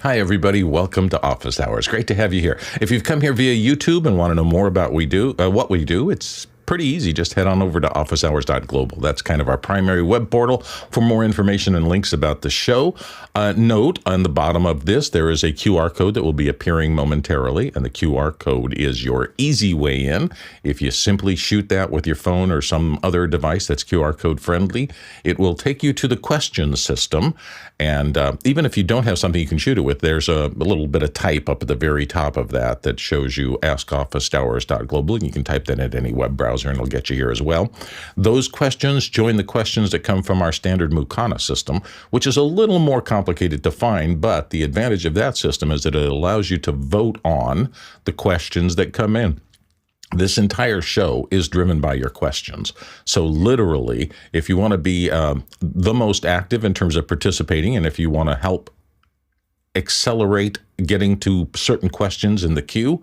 Hi, everybody. Welcome to Office Hours. Great to have you here. If you've come here via YouTube and want to know more about what we do, it's pretty easy. Just head on over to officehours.global. That's kind of our primary web portal for more information and links about the show. Note on the bottom of this, there is a QR code that will be appearing momentarily, and the QR code is your easy way in. If you simply shoot that with your phone or some other device that's QR code friendly, it will take you to the question system. And even if you don't have something you can shoot it with, there's a little bit of type up at the very top of that shows you askofficehours.global, and you can type that at any web browser and it'll get you here as well. Those questions join the questions that come from our standard Mukana system, which is a little more complicated to find, but the advantage of that system is that it allows you to vote on the questions that come in. This entire show is driven by your questions. So literally, if you want to be the most active in terms of participating, and if you want to help accelerate getting to certain questions in the queue,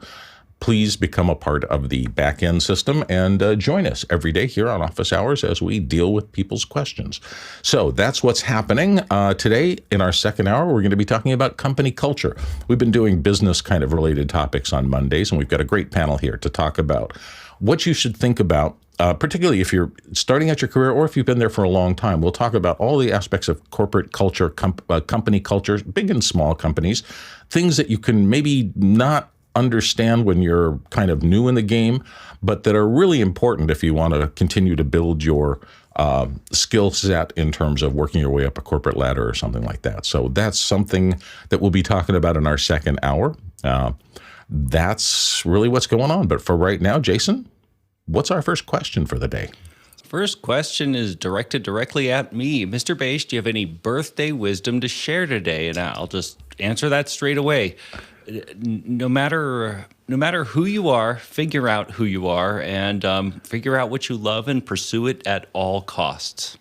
please become a part of the back-end system and join us every day here on Office Hours as we deal with people's questions. So that's what's happening. Today, in our second hour, we're going to be talking about company culture. We've been doing business kind of related topics on Mondays, and we've got a great panel here to talk about what you should think about, particularly if you're starting out your career or if you've been there for a long time. We'll talk about all the aspects of corporate culture, company culture, big and small companies, things that you can maybe not understand when you're kind of new in the game, but that are really important if you want to continue to build your skill set in terms of working your way up a corporate ladder or something like that. So that's something that we'll be talking about in our second hour. That's really what's going on. But for right now, Jason, what's our first question for the day? First question is directed directly at me. Mr. Bache, do you have any birthday wisdom to share today? And I'll just answer that straight away. No matter who you are, figure out who you are and figure out what you love and pursue it at all costs.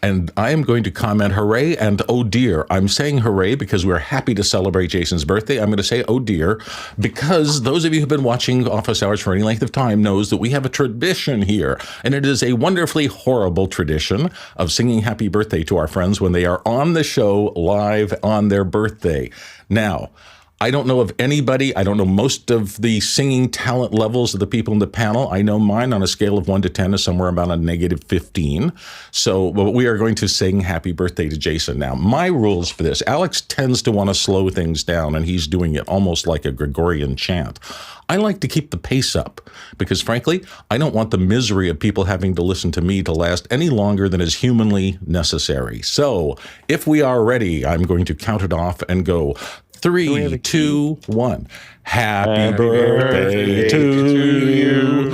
And I am going to comment hooray and oh dear. I'm saying hooray because we're happy to celebrate Jason's birthday. I'm going to say oh dear because those of you who've been watching Office Hours for any length of time knows that we have a tradition here. And it is a wonderfully horrible tradition of singing happy birthday to our friends when they are on the show live on their birthday. Now, I don't know of anybody. I don't know most of the singing talent levels of the people in the panel. I know mine on a scale of 1 to 10 is somewhere about a -15. So we are going to sing happy birthday to Jason. Now, my rules for this, Alex tends to want to slow things down, and he's doing it almost like a Gregorian chant. I like to keep the pace up because, frankly, I don't want the misery of people having to listen to me to last any longer than is humanly necessary. So if we are ready, I'm going to count it off and go 3, 2, 1. Happy birthday to you.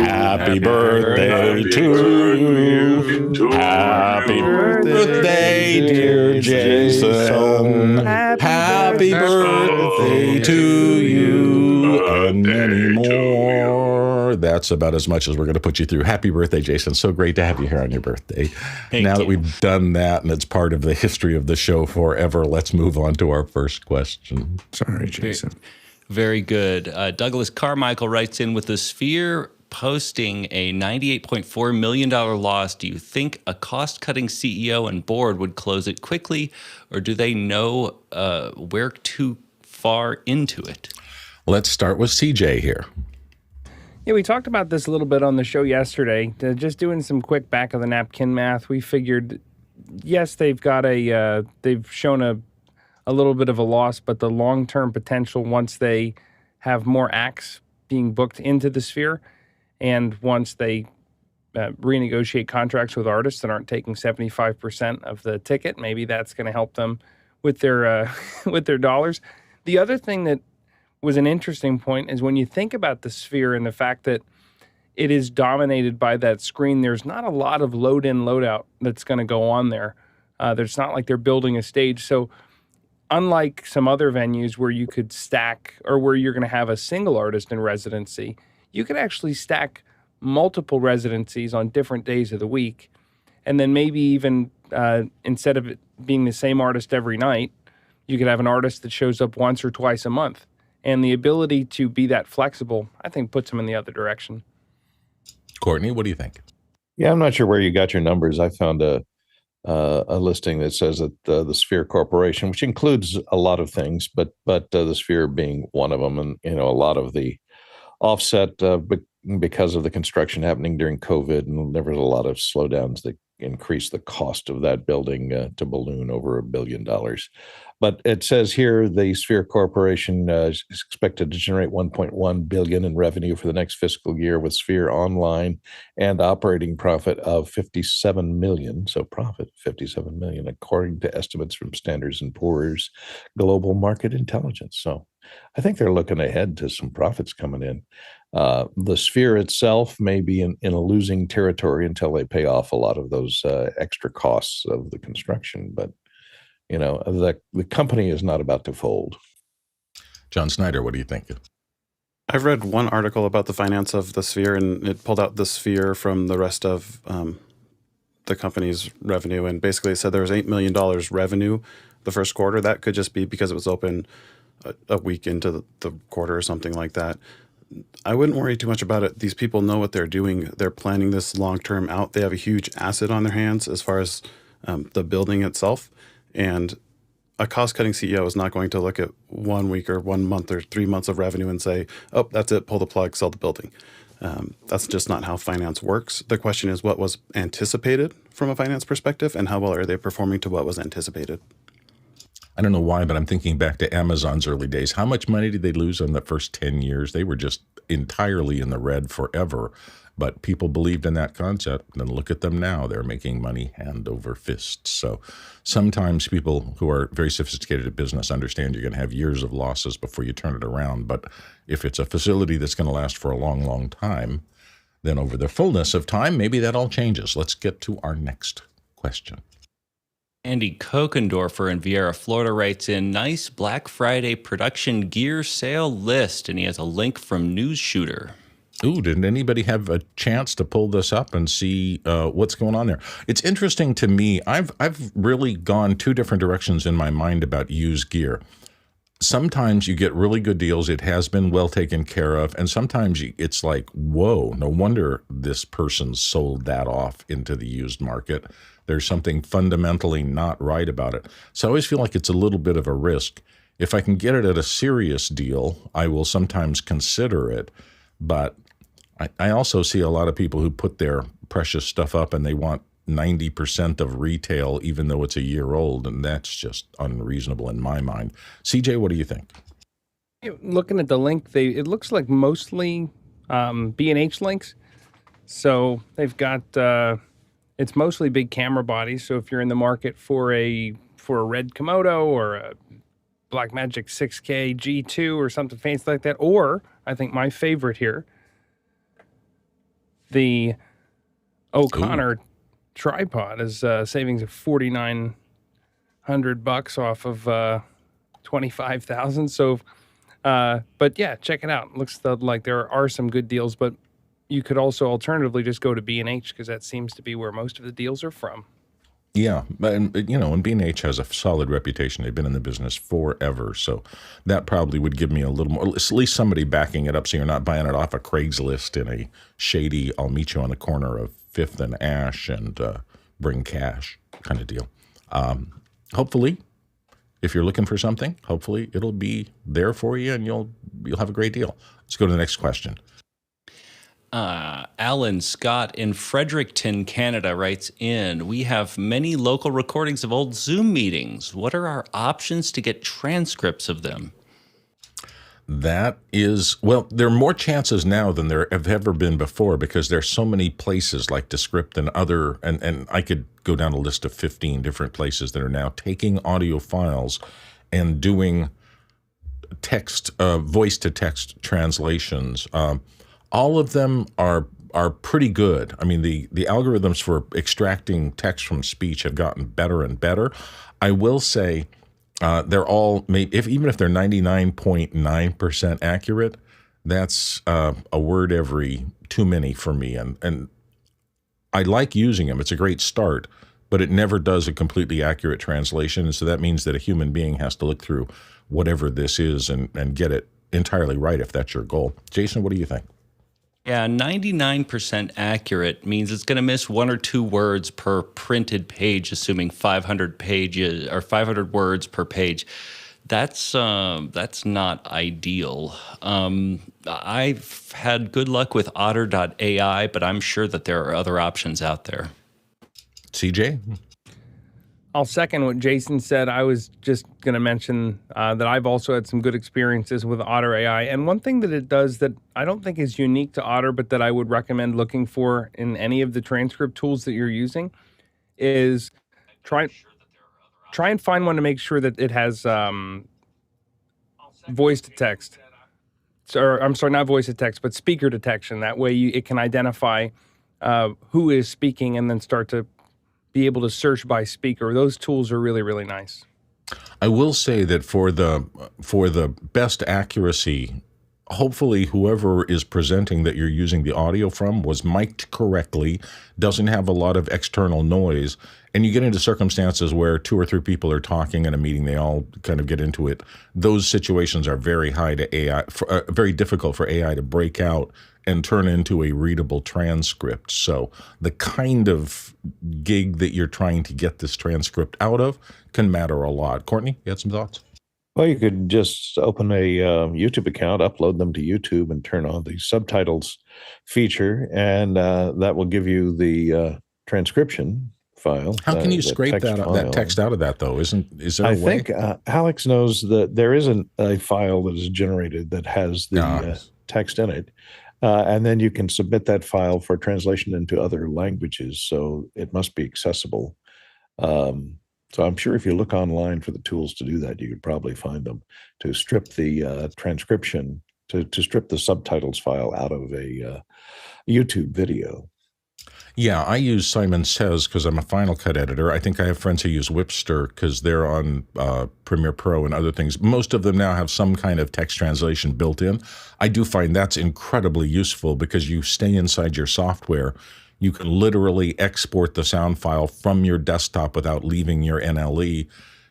Happy birthday to you. Happy birthday, dear Jason. Happy birthday to you. And many more. That's about as much as we're going to put you through. Happy birthday, Jason. So great to have you here on your birthday. Thank you. That we've done that and it's part of the history of the show forever, let's move on to our first question. Sorry, Jason. Very good. Douglas Carmichael writes in, with the Sphere posting a $98.4 million loss, do you think a cost-cutting CEO and board would close it quickly, or do they know we're too far into it? Let's start with CJ here. Yeah, we talked about this a little bit on the show yesterday. Just doing some quick back-of-the-napkin math, we figured, yes, they've shown a little bit of a loss, but the long-term potential once they have more acts being booked into the Sphere and once they renegotiate contracts with artists that aren't taking 75% of the ticket, maybe that's going to help them with their with their dollars. The other thing that was an interesting point is when you think about the Sphere and the fact that it is dominated by that screen, there's not a lot of load in, load out that's going to go on there. There's not like they're building a stage. So unlike some other venues where you could stack or where you're going to have a single artist in residency, you could actually stack multiple residencies on different days of the week. And then maybe even instead of it being the same artist every night, you could have an artist that shows up once or twice a month. And the ability to be that flexible, I think, puts them in the other direction. Courtney, what do you think? Yeah, I'm not sure where you got your numbers. I found a a listing that says that the Sphere Corporation, which includes a lot of things, but the Sphere being one of them, and a lot of the offset because of the construction happening during COVID, and there was a lot of slowdowns that increased the cost of that building to balloon over $1 billion. But it says here the Sphere Corporation is expected to generate $1.1 billion in revenue for the next fiscal year, with Sphere Online and operating profit of $57 million. So profit $57 million, according to estimates from Standards and Poor's Global Market Intelligence. So I think they're looking ahead to some profits coming in. The Sphere itself may be in a losing territory until they pay off a lot of those extra costs of the construction. But the company is not about to fold. John Snyder, what do you think? I've read one article about the finance of the Sphere, and it pulled out the Sphere from the rest of the company's revenue, and basically it said there was $8 million revenue the first quarter. That could just be because it was open a week into the quarter or something like that. I wouldn't worry too much about it. These people know what they're doing. They're planning this long-term out. They have a huge asset on their hands as far as the building itself. And a cost-cutting CEO is not going to look at 1 week or 1 month or 3 months of revenue and say, oh, that's it, pull the plug, sell the building. That's just not how finance works. The question is what was anticipated from a finance perspective, and how well are they performing to what was anticipated? I don't know why, but I'm thinking back to Amazon's early days. How much money did they lose in the first 10 years? They were just entirely in the red forever. But people believed in that concept, and look at them now. They're making money hand over fist. So sometimes people who are very sophisticated at business understand you're going to have years of losses before you turn it around. But if it's a facility that's going to last for a long, long time, then over the fullness of time, maybe that all changes. Let's get to our next question. Andy Kokendorfer in Viera, Florida writes in, nice Black Friday production gear sale list, and he has a link from News Shooter. Ooh, did anybody have a chance to pull this up and see what's going on there? It's interesting to me. I've really gone two different directions in my mind about used gear. Sometimes you get really good deals. It has been well taken care of. And sometimes it's like, whoa, no wonder this person sold that off into the used market. There's something fundamentally not right about it. So I always feel like it's a little bit of a risk. If I can get it at a serious deal, I will sometimes consider it. But I also see a lot of people who put their precious stuff up and they want 90% of retail, even though it's a year old, and that's just unreasonable in my mind. CJ, what do you think? Looking at the link, it looks like mostly B&H links. So they've got it's mostly big camera bodies. So if you're in the market for a red Komodo or a Blackmagic 6K G2 or something fancy like that, or I think my favorite here, the O'Connor tripod is savings of $4,900 off of $25,000. So, but yeah, check it out. Looks like there are some good deals, but you could also alternatively just go to B&H because that seems to be where most of the deals are from. Yeah, and and B&H has a solid reputation. They've been in the business forever, so that probably would give me a little more, at least somebody backing it up so you're not buying it off a Craigslist in a shady, I'll meet you on the corner of 5th and Ash and bring cash kind of deal. Hopefully, if you're looking for something, hopefully it'll be there for you and you'll have a great deal. Let's go to the next question. Alan Scott in Fredericton, Canada writes in, we have many local recordings of old Zoom meetings. What are our options to get transcripts of them? That is, well, there are more chances now than there have ever been before because there's so many places like Descript and other, and I could go down a list of 15 different places that are now taking audio files and doing text, voice-to-text translations. All of them are pretty good. I mean, the algorithms for extracting text from speech have gotten better and better. I will say they're all, even if they're 99.9% accurate, that's a word every too many for me. And I like using them. It's a great start, but it never does a completely accurate translation. And so that means that a human being has to look through whatever this is and get it entirely right if that's your goal. Jason, what do you think? Yeah, 99% accurate means it's going to miss 1 or 2 words per printed page, assuming 500 pages or 500 words per page. That's not ideal. I've had good luck with Otter.ai, but I'm sure that there are other options out there. CJ? I'll second what Jason said. I was just going to mention that I've also had some good experiences with Otter AI. And one thing that it does that I don't think is unique to Otter, but that I would recommend looking for in any of the transcript tools that you're using is try and find one to make sure that it has voice to text. Or I'm sorry, not voice to text, but speaker detection. That way it can identify who is speaking and then start to be able to search by speaker. Those tools are really, really nice. I will say that for the best accuracy, hopefully whoever is presenting that you're using the audio from was mic'd correctly, doesn't have a lot of external noise, and you get into circumstances where 2 or 3 people are talking in a meeting, they all kind of get into it. Those situations are very high to AI, very difficult for AI to break out and turn into a readable transcript. So the kind of gig that you're trying to get this transcript out of can matter a lot. Courtney, you had some thoughts? Well, you could just open a YouTube account, upload them to YouTube, and turn on the subtitles feature, and that will give you the transcription file. How can you scrape that text out of that, though? Is there a way? I think Alex knows that there isn't a file that is generated that has the text in it. And then you can submit that file for translation into other languages. So it must be accessible. So I'm sure if you look online for the tools to do that, you could probably find them to strip the transcription, to strip the subtitles file out of a YouTube video. Yeah, I use Simon Says because I'm a Final Cut editor. I think I have friends who use Whipster because they're on Premiere Pro and other things. Most of them now have some kind of text translation built in. I do find that's incredibly useful because you stay inside your software. You can literally export the sound file from your desktop without leaving your NLE.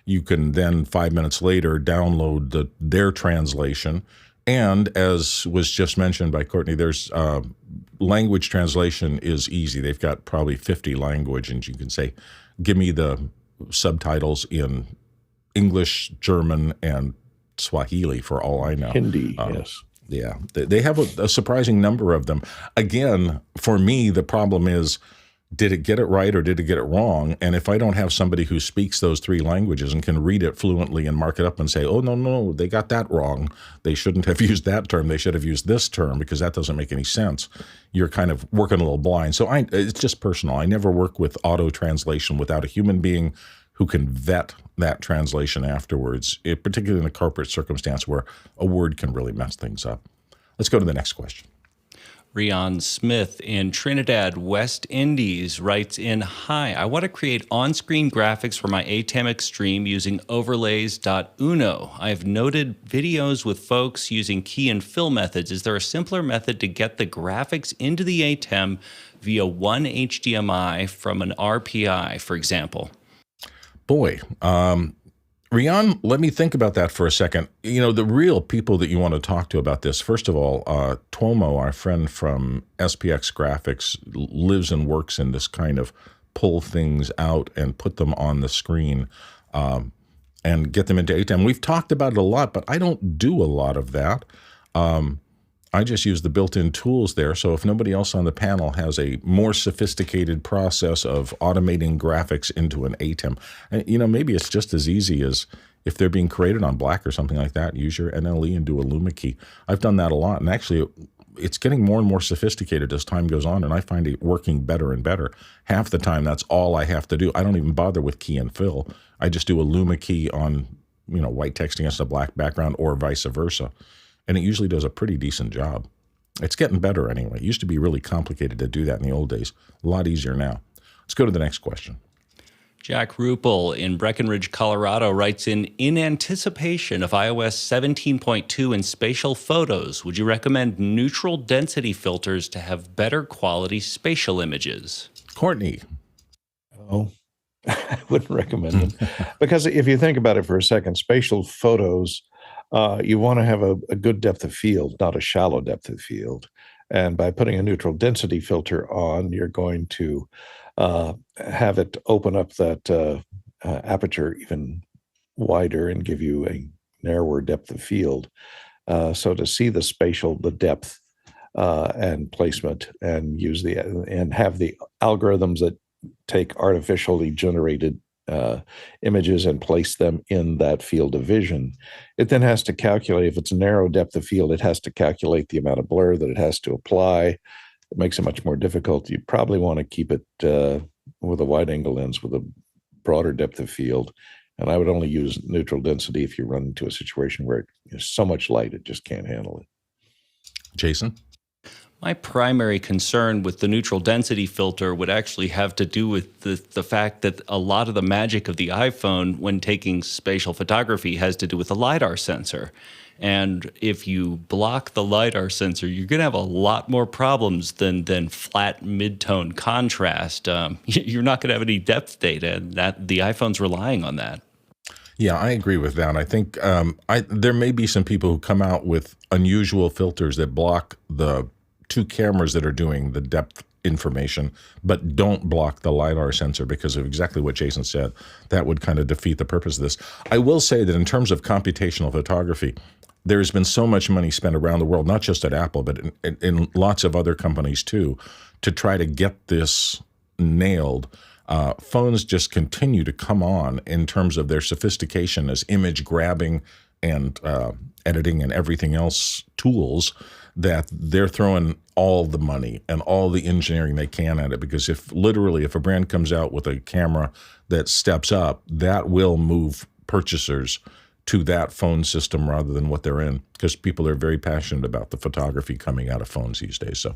You can then 5 minutes later download their translation. And as was just mentioned by Courtney, there's language translation is easy. They've got probably 50 languages, and you can say, give me the subtitles in English, German, and Swahili for all I know. Hindi, yes. Yeah, they have a surprising number of them. Again, for me, the problem is, did it get it right or did it get it wrong? And if I don't have somebody who speaks those 3 languages and can read it fluently and mark it up and say, oh, no, they got that wrong. They shouldn't have used that term. They should have used this term because that doesn't make any sense. You're kind of working a little blind. So it's just personal. I never work with auto translation without a human being who can vet that translation afterwards, particularly in a corporate circumstance where a word can really mess things up. Let's go to the next question. Rian Smith in Trinidad, West Indies writes in, hi, I want to create on-screen graphics for my Atem Extreme using overlays.uno. I have noted videos with folks using key and fill methods. Is there a simpler method to get the graphics into the Atem via one HDMI from an RPI, for example? Boy, Rian, let me think about that for a second. You know, the real people that you want to talk to about this, first of all, Tuomo, our friend from SPX Graphics, lives and works in this kind of pull things out and put them on the screen and get them into Atem. We've talked about it a lot, but I don't do a lot of that. I just use the built-in tools there. So if nobody else on the panel has a more sophisticated process of automating graphics into an Atem, you know, maybe it's just as easy as if they're being created on Black or something like that, use your NLE and do a Luma key. I've done that a lot. And actually, it's getting more and more sophisticated as time goes on, and I find it working better and better. Half the time, that's all I have to do. I don't even bother with key and fill. I just do a Luma key on, you know, white text against a black background or vice versa. And it usually does a pretty decent job. It's getting better anyway. It used to be really complicated to do that in the old days. A lot easier now. Let's go to the next question. Jack Ruppel in Breckenridge, Colorado writes in anticipation of iOS 17.2 and spatial photos, would you recommend neutral density filters to have better quality spatial images? Courtney. Oh, I wouldn't recommend them. Because if you think about it for a second, spatial photos, you want to have a good depth of field, not a shallow depth of field. And by putting a neutral density filter on, you're going to have it open up that aperture even wider and give you a narrower depth of field. So to see the spatial, the depth and placement, and have the algorithms that take artificially generated images and place them in that field of vision. It then has to calculate, if it's a narrow depth of field, it has to calculate the amount of blur that it has to apply. It makes it much more difficult. You probably want to keep it with a wide angle lens with a broader depth of field. And I would only use neutral density if you run into a situation where there's so much light, it just can't handle it. Jason? My primary concern with the neutral density filter would actually have to do with the fact that a lot of the magic of the iPhone when taking spatial photography has to do with the LiDAR sensor. And if you block the LiDAR sensor, you're going to have a lot more problems than flat mid-tone contrast. You're not going to have any depth data, and that the iPhone's relying on that. Yeah, I agree with that. I think there may be some people who come out with unusual filters that block the two cameras that are doing the depth information, but don't block the LiDAR sensor because of exactly what Jason said. That would kind of defeat the purpose of this. I will say that in terms of computational photography, there's been so much money spent around the world, not just at Apple, but in lots of other companies too, to try to get this nailed. Phones just continue to come on in terms of their sophistication as image grabbing and editing and everything else tools, that they're throwing all the money and all the engineering they can at it. Because if a brand comes out with a camera that steps up, that will move purchasers to that phone system rather than what they're in, because people are very passionate about the photography coming out of phones these days. So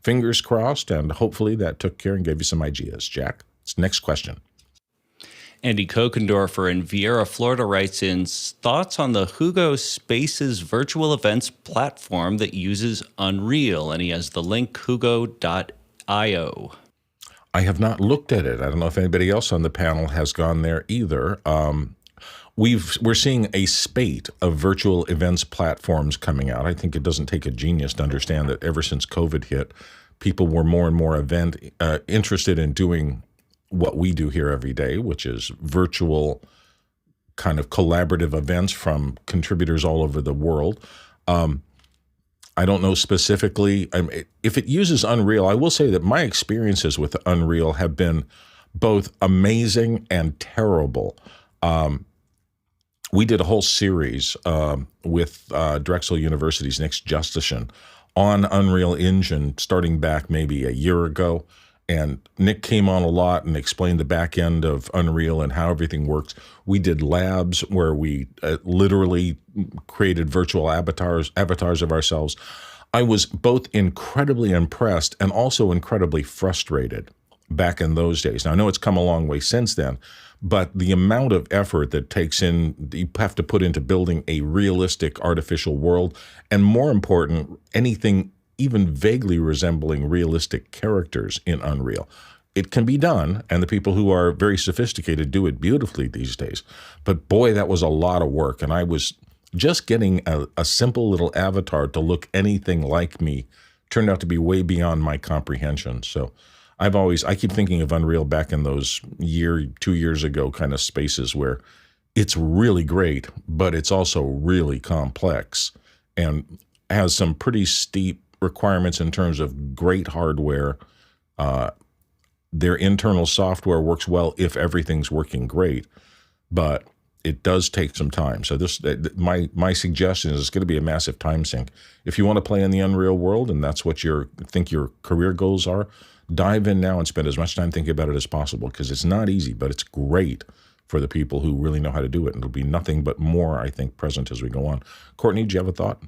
fingers crossed, and hopefully that took care and gave you some ideas. Jack, next question. Andy Kokendorfer in Viera, Florida writes in, thoughts on the Jugo Spaces virtual events platform that uses Unreal, and he has the link jugo.io. I have not looked at it. I don't know if anybody else on the panel has gone there either. We're seeing a spate of virtual events platforms coming out. I think it doesn't take a genius to understand that ever since COVID hit, people were more and more interested in doing what we do here every day, which is virtual kind of collaborative events from contributors all over the world. I don't know specifically. If it uses Unreal, I will say that my experiences with Unreal have been both amazing and terrible. We did a whole series with Drexel University's Nick Justitian on Unreal Engine starting back maybe a year ago. And Nick came on a lot and explained the back end of Unreal and how everything works. We did labs where we literally created virtual avatars of ourselves. I was both incredibly impressed and also incredibly frustrated back in those days. Now, I know it's come a long way since then, but the amount of effort that you have to put into building a realistic artificial world, and more important, anything even vaguely resembling realistic characters in Unreal. It can be done, and the people who are very sophisticated do it beautifully these days. But boy, that was a lot of work, and I was just getting a simple little avatar to look anything like me turned out to be way beyond my comprehension. So I keep thinking of Unreal back in those 2 years ago kind of spaces where it's really great, but it's also really complex and has some pretty steep requirements in terms of great hardware. Their internal software works well if everything's working great, but it does take some time. So my suggestion is it's going to be a massive time sink. If you want to play in the Unreal world and that's what think your career goals are, dive in now and spend as much time thinking about it as possible, because it's not easy, but it's great for the people who really know how to do it. And it'll be nothing but more, I think, present as we go on. Courtney, do you have a thought?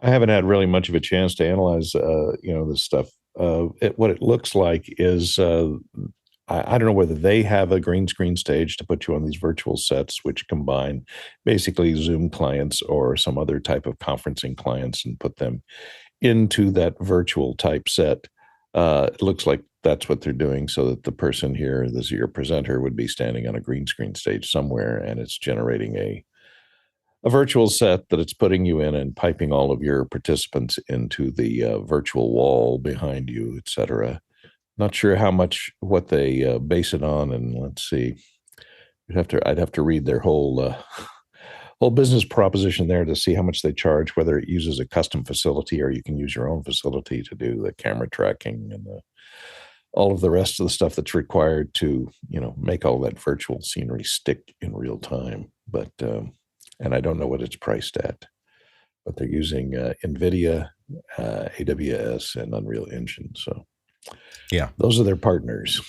I haven't had really much of a chance to analyze, this stuff. What it looks like is, I don't know whether they have a green screen stage to put you on these virtual sets, which combine basically Zoom clients or some other type of conferencing clients and put them into that virtual type set. It looks like that's what they're doing, so that the person here, your presenter, would be standing on a green screen stage somewhere, and it's generating a a virtual set that it's putting you in and piping all of your participants into the virtual wall behind you, et cetera. Not sure what they base it on, and let's see. I'd have to read their whole business proposition there to see how much they charge, whether it uses a custom facility or you can use your own facility to do the camera tracking and all of the rest of the stuff that's required to, make all that virtual scenery stick in real time. But and I don't know what it's priced at, but they're using NVIDIA, AWS, and Unreal Engine. So yeah, those are their partners.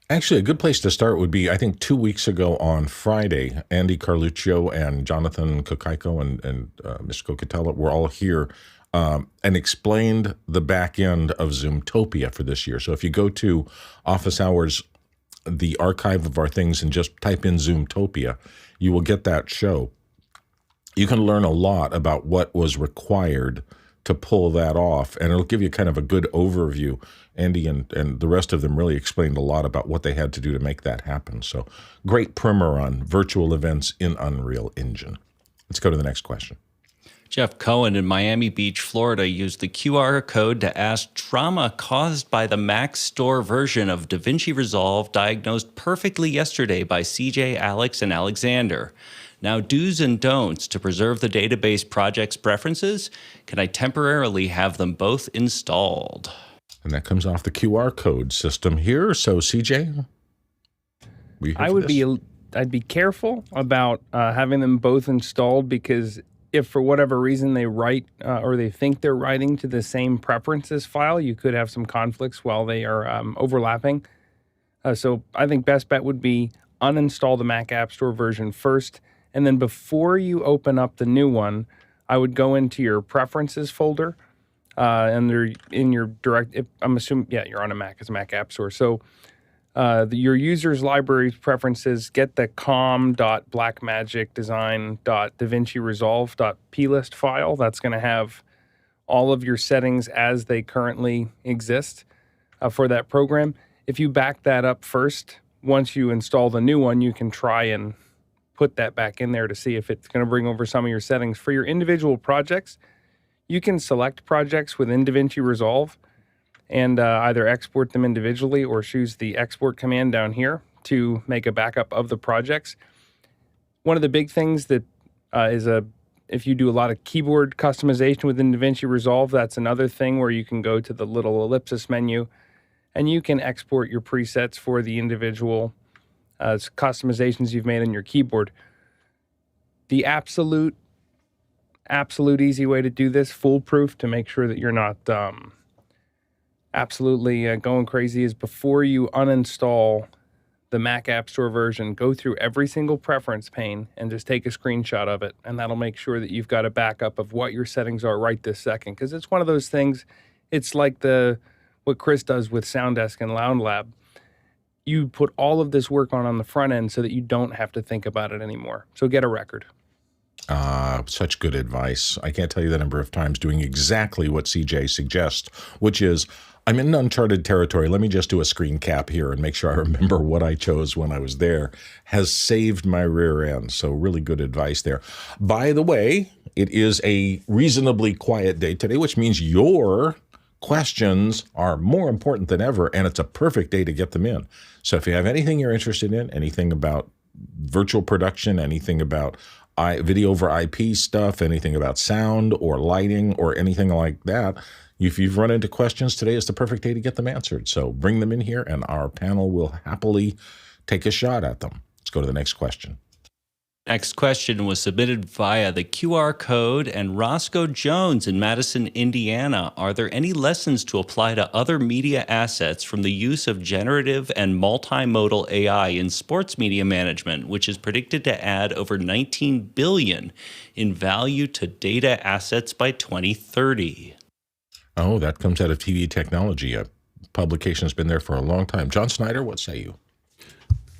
Actually, a good place to start would be, I think 2 weeks ago on Friday, Andy Carluccio and Jonathan Kokaiko and Mr. Kokatella were all here and explained the back end of Zoomtopia for this year. So if you go to Office Hours, the archive of our things, and just type in Zoomtopia, you will get that show. You can learn a lot about what was required to pull that off, and it'll give you kind of a good overview. Andy and the rest of them really explained a lot about what they had to do to make that happen. So great primer on virtual events in Unreal Engine. Let's go to the next question. Jeff Cohen in Miami Beach, Florida, used the QR code to ask trauma caused by the Mac Store version of DaVinci Resolve diagnosed perfectly yesterday by CJ, Alex, and Alexander. Now, do's and don'ts to preserve the database project's preferences. Can I temporarily have them both installed? And that comes off the QR code system here. So, CJ, I'd be careful about having them both installed, because if for whatever reason they write or they think they're writing to the same preferences file, you could have some conflicts while they are overlapping. So I think best bet would be uninstall the Mac App Store version first. And then before you open up the new one, I would go into your preferences folder, and they're in your direct. I'm assuming, you're on a Mac. It's a Mac App Store. So your users library preferences, get the com.blackmagicdesign.davinciresolve.plist file. That's going to have all of your settings as they currently exist for that program. If you back that up first, once you install the new one, you can try and put that back in there to see if it's going to bring over some of your settings. For your individual projects, you can select projects within DaVinci Resolve and either export them individually or choose the export command down here to make a backup of the projects. One of the big things that if you do a lot of keyboard customization within DaVinci Resolve, that's another thing where you can go to the little ellipsis menu and you can export your presets for the individual customizations you've made on your keyboard. The absolute easy way to do this, foolproof, to make sure that you're not absolutely going crazy, is before you uninstall the Mac App Store version, go through every single preference pane and just take a screenshot of it, and that'll make sure that you've got a backup of what your settings are right this second. Because it's one of those things, it's like what Chris does with Sounddesk and LoudLab. You put all of this work on the front end so that you don't have to think about it anymore. So get a record. Such good advice. I can't tell you the number of times doing exactly what CJ suggests, which is, I'm in uncharted territory. Let me just do a screen cap here and make sure I remember what I chose when I was there, has saved my rear end. So really good advice there. By the way, it is a reasonably quiet day today, which means your questions are more important than ever, and it's a perfect day to get them in. So if you have anything you're interested in, anything about virtual production, anything about video over IP stuff, anything about sound or lighting or anything like that, if you've run into questions, today is the perfect day to get them answered. So bring them in here and our panel will happily take a shot at them. Let's go to the next question. Next question was submitted via the QR code, and Roscoe Jones in Madison, Indiana. Are there any lessons to apply to other media assets from the use of generative and multimodal AI in sports media management, which is predicted to add over $19 billion in value to data assets by 2030? Oh, that comes out of TV Technology. A publication has been there for a long time. John Snyder, what say you?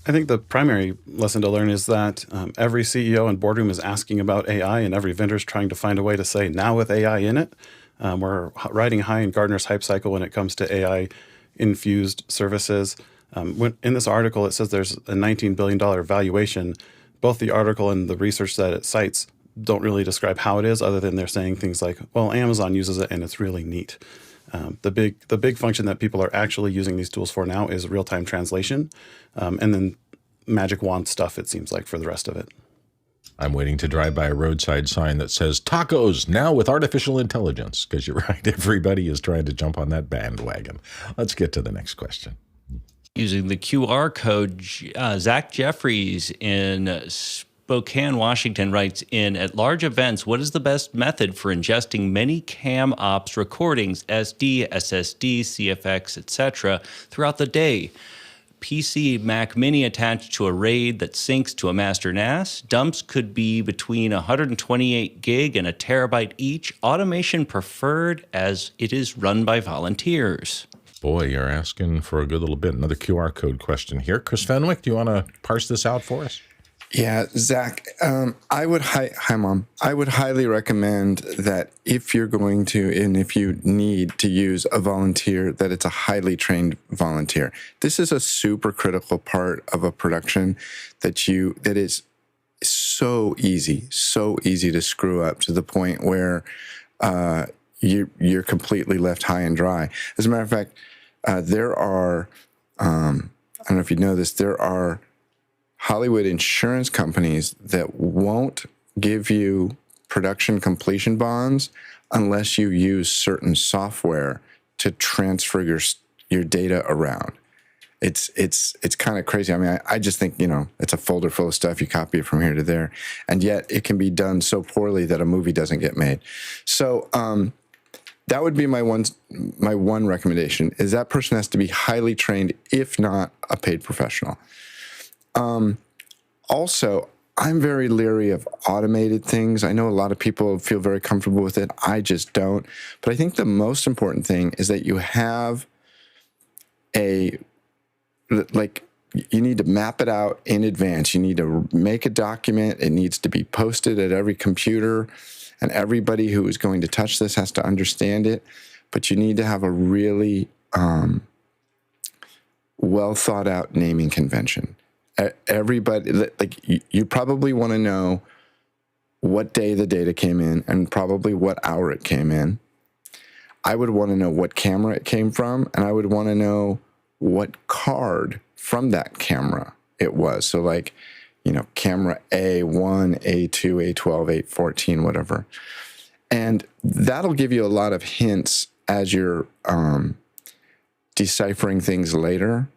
I think the primary lesson to learn is that every CEO and boardroom is asking about AI, and every vendor is trying to find a way to say, now with AI in it. We're riding high in Gartner's hype cycle when it comes to AI-infused services. In this article, it says there's a $19 billion valuation. Both the article and the research that it cites don't really describe how it is, other than they're saying things like, well, Amazon uses it and it's really neat. The big function that people are actually using these tools for now is real-time translation. And then Magic Wand stuff, it seems like, for the rest of it. I'm waiting to drive by a roadside sign that says tacos now with artificial intelligence, because you're right. Everybody is trying to jump on that bandwagon. Let's get to the next question. Using the QR code, Zach Jeffries in Spokane, Washington writes in, at large events, what is the best method for ingesting many cam ops recordings, SD, SSD, CFX, etc., throughout the day? PC, Mac Mini attached to a RAID that syncs to a master NAS. Dumps could be between 128 gig and a terabyte each. Automation preferred as it is run by volunteers. Boy, you're asking for a good little bit. Another QR code question here. Chris Fenwick, do you want to parse this out for us? Yeah, Zach, I would hi, Mom. I would highly recommend that if you're going to, and if you need to use a volunteer, that it's a highly trained volunteer. This is a super critical part of a production that is so easy to screw up, to the point where you're completely left high and dry. As a matter of fact, there are, I don't know if you know this, there are Hollywood insurance companies that won't give you production completion bonds unless you use certain software to transfer your data around. It's kind of crazy. I mean, I just think, it's a folder full of stuff. You copy it from here to there, and yet it can be done so poorly that a movie doesn't get made. So that would be my one recommendation, is that person has to be highly trained, if not a paid professional. Also, I'm very leery of automated things. I know a lot of people feel very comfortable with it. I just don't. But I think the most important thing is that you have you need to map it out in advance. You need to make a document. It needs to be posted at every computer, and everybody who is going to touch this has to understand it. But you need to have a really well thought out naming convention. Everybody, you probably want to know what day the data came in and probably what hour it came in. I would want to know what camera it came from, and I would want to know what card from that camera it was. So camera A1, A2, A12, A14, whatever. And that'll give you a lot of hints as you're deciphering things later.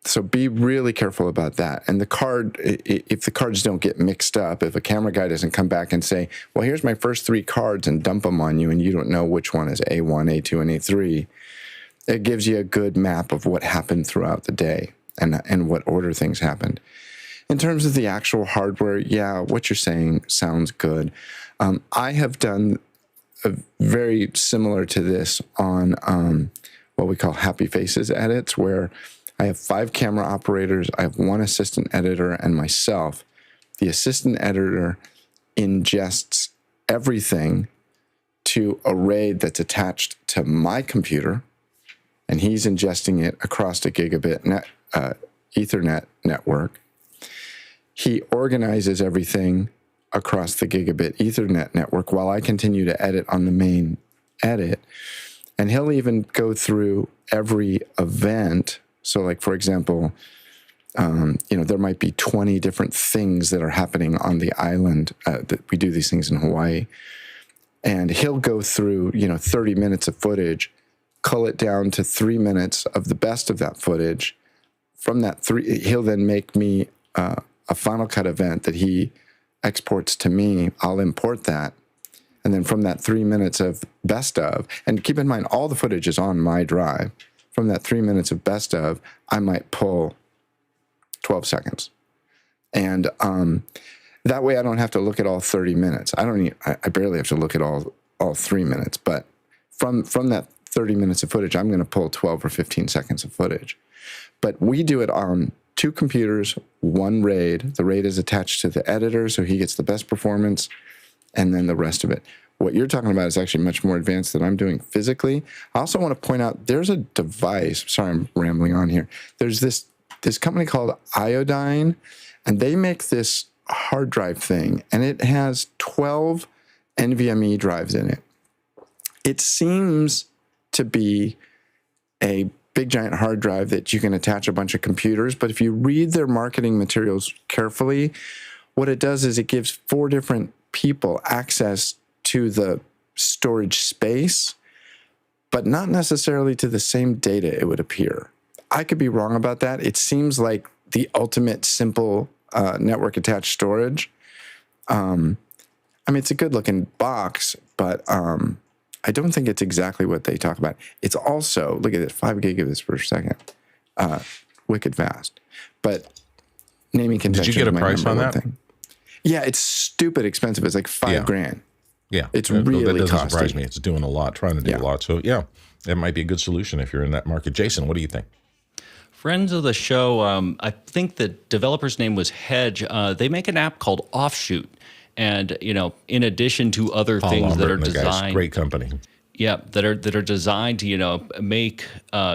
So be really careful about that. And the card, if the cards don't get mixed up, if a camera guy doesn't come back and say, well, here's my first 3 cards, and dump them on you, and you don't know which one is A1, A2, and A3, it gives you a good map of what happened throughout the day and what order things happened. In terms of the actual hardware, yeah, what you're saying sounds good. I have done very similar to this on what we call Happy Faces edits, where I have 5 camera operators, I have 1 assistant editor, and myself. The assistant editor ingests everything to a RAID that's attached to my computer, and he's ingesting it across a gigabit Ethernet network. He organizes everything across the gigabit Ethernet network while I continue to edit on the main edit. And he'll even go through every event. So for example, there might be 20 different things that are happening on the island. That we do these things in Hawaii. And he'll go through, 30 minutes of footage, cull it down to 3 minutes of the best of that footage. From that he'll then make me a Final Cut event that he exports to me. I'll import that. And then from that 3 minutes of best of, and keep in mind, all the footage is on my drive. From that 3 minutes of best of, I might pull 12 seconds. And that way I don't have to look at all 30 minutes. I barely have to look at all 3 minutes. But from that 30 minutes of footage, I'm going to pull 12 or 15 seconds of footage. But we do it on 2 computers, 1 RAID. The RAID is attached to the editor, so he gets the best performance, and then the rest of it. What you're talking about is actually much more advanced than I'm doing physically. I also want to point out there's a device. Sorry, I'm rambling on here. There's this company called Iodine, and they make this hard drive thing, and it has 12 NVMe drives in it. It seems to be a big giant hard drive that you can attach a bunch of computers, but if you read their marketing materials carefully, what it does is it gives 4 different people access to the storage space, but not necessarily to the same data, it would appear. I could be wrong about that. It seems like the ultimate simple network attached storage. I mean, it's a good looking box, but I don't think it's exactly what they talk about. It's also, look at this, 5 gigabits per second. Wicked fast. But naming convention. Did you get a price on that? Thing. Yeah, it's stupid expensive. It's like $5,000. Yeah. It's really that doesn't costly. surprise me. It's doing a lot, trying to do a lot. So yeah, that might be a good solution if you're in that market. Jason, what do you think? Friends of the show, I think the developer's name was Hedge. They make an app called Offshoot. And, you know, in addition to other Paul things Lambert that are and the guys, designed, great company. yeah, that are designed to, you know, make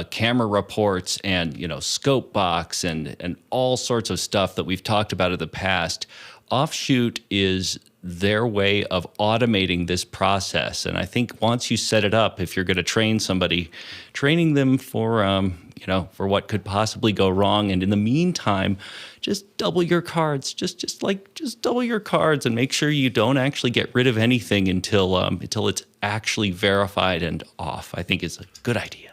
camera reports and, you know, scope box and all sorts of stuff that we've talked about in the past. Offshoot is their way of automating this process. And I think once you set it up, if you're going to train somebody, training them for, you know, for what could possibly go wrong. And in the meantime, just double your cards, just double your cards and make sure you don't actually get rid of anything until it's actually verified and off, I think is a good idea.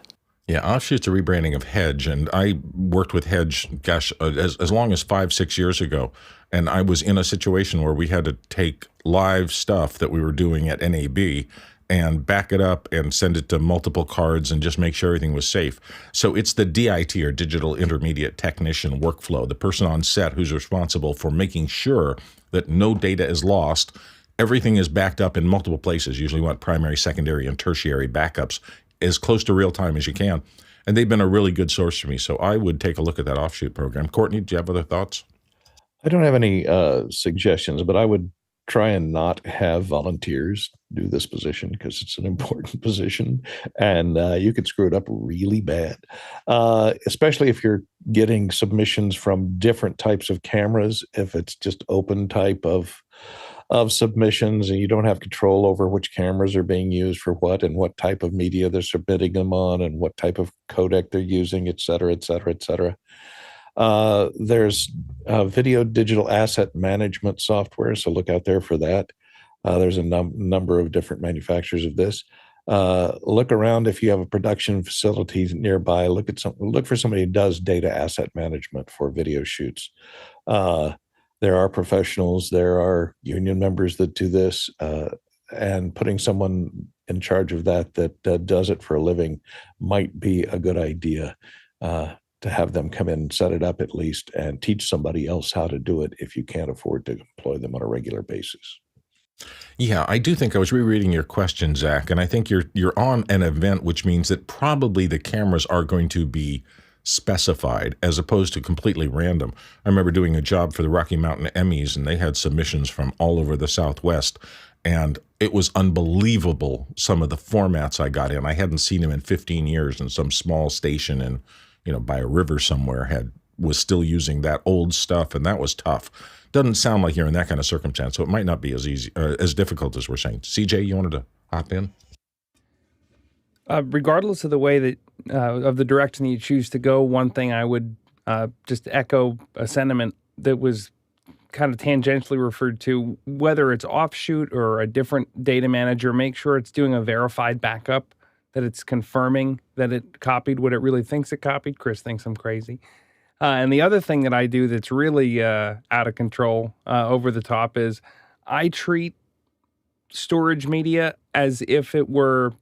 Yeah, Offshoot's a rebranding of Hedge, and I worked with Hedge, gosh, as long as 5-6 years ago, and I was in a situation where we had to take live stuff that we were doing at NAB and back it up and send it to multiple cards and just make sure everything was safe. So it's the DIT, or Digital Intermediate Technician workflow, the person on set who's responsible for making sure that no data is lost. Everything is backed up in multiple places. Usually want primary, secondary, and tertiary backups as close to real time as you can. And they've been a really good source for me. So I would take a look at that Offshoot program. Courtney, do you have other thoughts? I don't have any suggestions, but I would try and not have volunteers do this position because it's an important position, and you could screw it up really bad, especially if you're getting submissions from different types of cameras. If it's just open type of submissions and you don't have control over which cameras are being used for what and what type of media they're submitting them on and what type of codec they're using, et cetera, et cetera, et cetera. There's video digital asset management software, so look out there for that. There's a number of different manufacturers of this. Look around if you have a production facility nearby. Look for somebody who does data asset management for video shoots. There are professionals, there are union members that do this, and putting someone in charge of that does it for a living might be a good idea. To have them come in and set it up at least and teach somebody else how to do it if you can't afford to employ them on a regular basis. Yeah, I do think I was rereading your question, Zach, and I think you're on an event, which means that probably the cameras are going to be specified as opposed to completely random. I remember doing a job for the Rocky Mountain Emmys, and they had submissions from all over the Southwest, and it was unbelievable some of the formats I got in. I hadn't seen them in 15 years, and some small station in, you know, by a river somewhere was still using that old stuff, and that was tough. Doesn't sound like you're in that kind of circumstance, so it might not be as easy, as difficult as we're saying. CJ, you wanted to hop in? Regardless of the way that of the direction that you choose to go, one thing I would just echo a sentiment that was kind of tangentially referred to, whether it's Offshoot or a different data manager, make sure it's doing a verified backup, that it's confirming that it copied what it really thinks it copied. Chris thinks I'm crazy. And the other thing that I do that's really out of control, over the top, is I treat storage media as if it were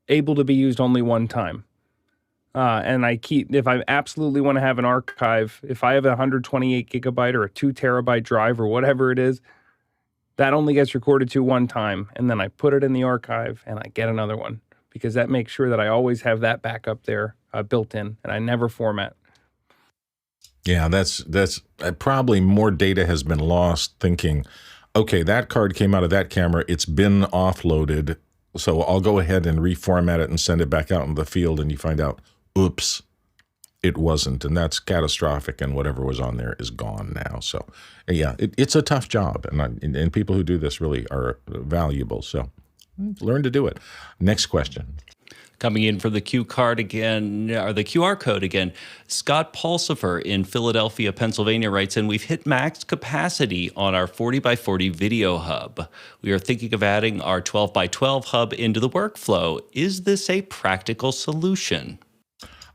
able to be used only one time. And if I absolutely want to have an archive, if I have a 128 gigabyte or a 2 terabyte drive or whatever it is, that only gets recorded to one time. And then I put it in the archive and I get another one, because that makes sure that I always have that backup there built in and I never format. Yeah, that's probably more data has been lost thinking, okay, that card came out of that camera, it's been offloaded, so I'll go ahead and reformat it and send it back out in the field, and you find out, oops, it wasn't, and that's catastrophic, and whatever was on there is gone now. So yeah, it's a tough job, and people who do this really are valuable. So learn to do it. Next question. Coming in for the the QR code again, Scott Pulsifer in Philadelphia, Pennsylvania writes in, we've hit max capacity on our 40 by 40 video hub. We are thinking of adding our 12 by 12 hub into the workflow. Is this a practical solution?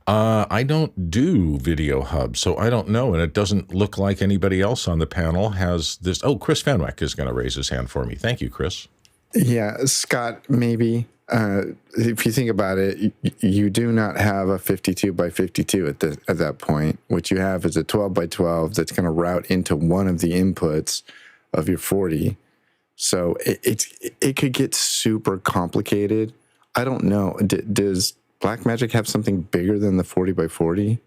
I don't do VideoHub, so I don't know, and it doesn't look like anybody else on the panel has this. Oh, Chris Fenwick is going to raise his hand for me. Thank you, Chris. Yeah, Scott, maybe. If you think about it, you do not have a 52 by 52 at that point. What you have is a 12 by 12 that's going to route into one of the inputs of your 40. So it could get super complicated. I don't know. Does Blackmagic have something bigger than the 40 by 40?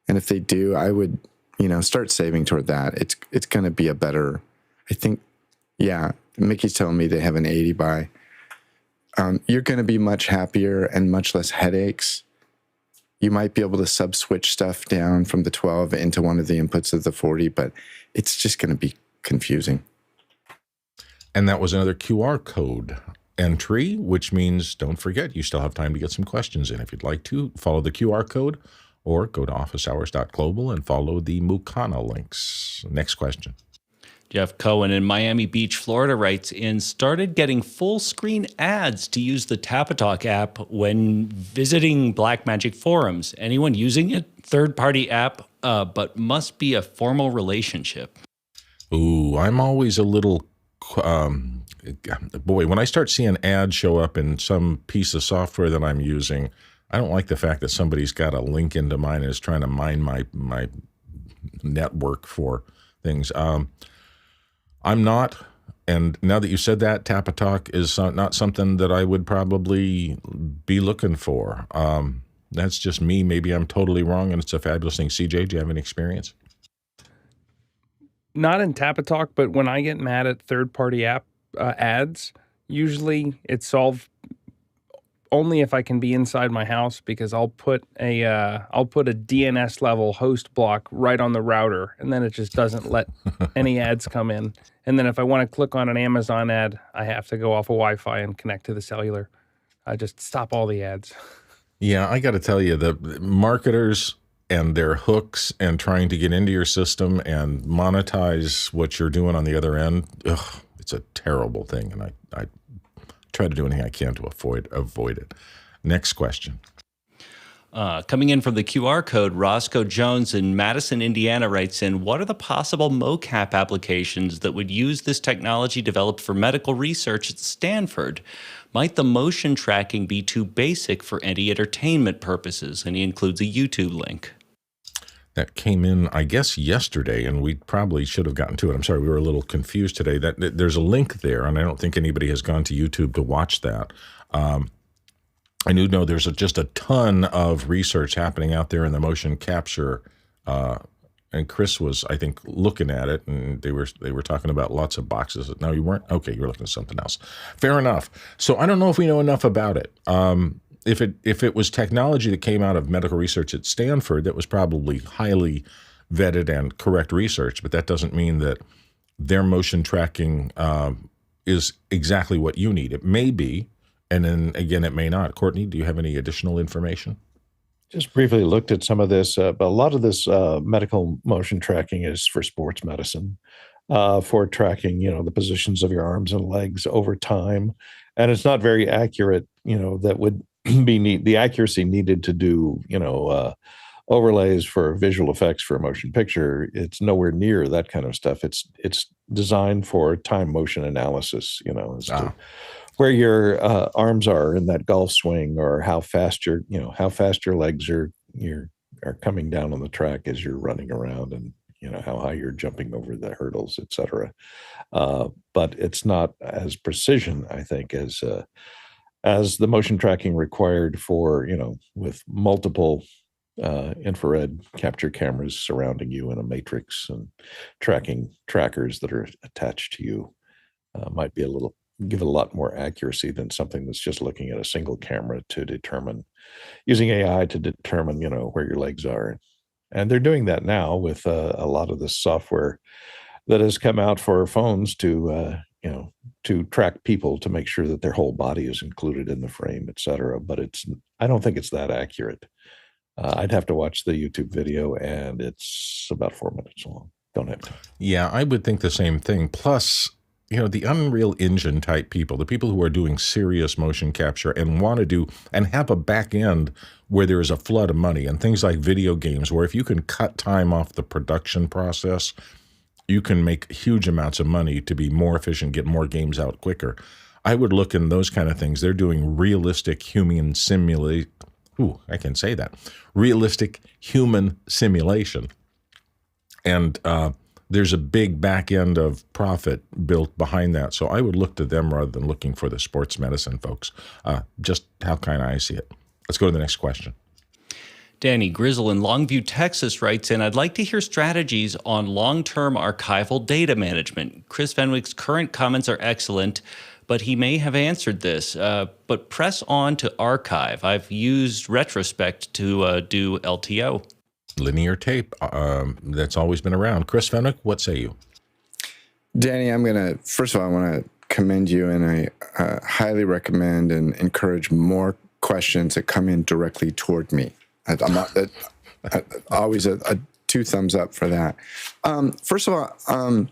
And if they do, I would, start saving toward that. It's going to be a better, I think, yeah, Mickey's telling me they have an 80 by. You're going to be much happier and much less headaches. You might be able to sub-switch stuff down from the 12 into one of the inputs of the 40, but it's just going to be confusing. And that was another QR code entry, which means don't forget, you still have time to get some questions in. If you'd like to, follow the QR code or go to officehours.global and follow the Mukana links. Next question. Jeff Cohen in Miami Beach, Florida writes in, started getting full screen ads to use the Tapatalk app when visiting Blackmagic forums. Anyone using it? Third-party app, but must be a formal relationship. Ooh, I'm always a little, boy, when I start seeing ads show up in some piece of software that I'm using, I don't like the fact that somebody's got a link into mine and is trying to mine my network for things. I'm not, and now that you said that, Tapatalk is not something that I would probably be looking for. That's just me. Maybe I'm totally wrong, and it's a fabulous thing. CJ, do you have any experience? Not in Tapatalk, but when I get mad at third-party app ads, usually it's solved only if I can be inside my house, because I'll put a DNS level host block right on the router, and then it just doesn't let any ads come in. And then if I want to click on an Amazon ad, I have to go off of Wi-Fi and connect to the cellular. I just stop all the ads. Yeah, I got to tell you, the marketers and their hooks and trying to get into your system and monetize what you're doing on the other end, it's a terrible thing, and I try to do anything I can to avoid it. Next question. Coming in from the QR code, Roscoe Jones in Madison, Indiana writes in, what are the possible MoCap applications that would use this technology developed for medical research at Stanford? Might the motion tracking be too basic for any entertainment purposes? And he includes a YouTube link. That came in, I guess, yesterday, and we probably should have gotten to it. I'm sorry, we were a little confused today. That there's a link there, and I don't think anybody has gone to YouTube to watch that. I do know there's just a ton of research happening out there in the motion capture, and Chris was, I think, looking at it, and they were talking about lots of boxes. No, you weren't? Okay, you were looking at something else. Fair enough. So I don't know if we know enough about it. If it was technology that came out of medical research at Stanford, that was probably highly vetted and correct research, but that doesn't mean that their motion tracking is exactly what you need. It may be, and then again, it may not. Courtney, do you have any additional information? Just briefly looked at some of this, but a lot of this medical motion tracking is for sports medicine, for tracking, the positions of your arms and legs over time. And it's not very accurate, that would be the accuracy needed to do, overlays for visual effects for a motion picture. It's nowhere near that kind of stuff. It's designed for time motion analysis, as to where your arms are in that golf swing, or how fast your legs are coming down on the track as you're running around, and how high you're jumping over the hurdles, et cetera. But it's not as precision, I think, as the motion tracking required for, with multiple infrared capture cameras surrounding you in a matrix and tracking trackers that are attached to you. Might be a little give a lot more accuracy than something that's just looking at a single camera to determine, using AI to determine, where your legs are. And they're doing that now with a lot of this software that has come out for phones to track people, to make sure that their whole body is included in the frame, et cetera. But I don't think it's that accurate. I'd have to watch the YouTube video, and it's about 4 minutes long. Don't have time. Yeah, I would think the same thing. Plus, the Unreal Engine type people, the people who are doing serious motion capture and want to do and have a back end where there is a flood of money, and things like video games, where if you can cut time off the production process, you can make huge amounts of money to be more efficient, get more games out quicker. I would look in those kind of things. They're doing realistic human realistic human simulation. And there's a big back end of profit built behind that. So I would look to them rather than looking for the sports medicine folks. Just how kind of I see it. Let's go to the next question. Danny Grizzle in Longview, Texas writes in, I'd like to hear strategies on long-term archival data management. Chris Fenwick's current comments are excellent, but he may have answered this. But press on to archive. I've used Retrospect to do LTO. Linear tape, that's always been around. Chris Fenwick, what say you? Danny, first of all, I want to commend you, and I highly recommend and encourage more questions that come in directly toward me. I'm not always a 2 thumbs up for that. First of all, I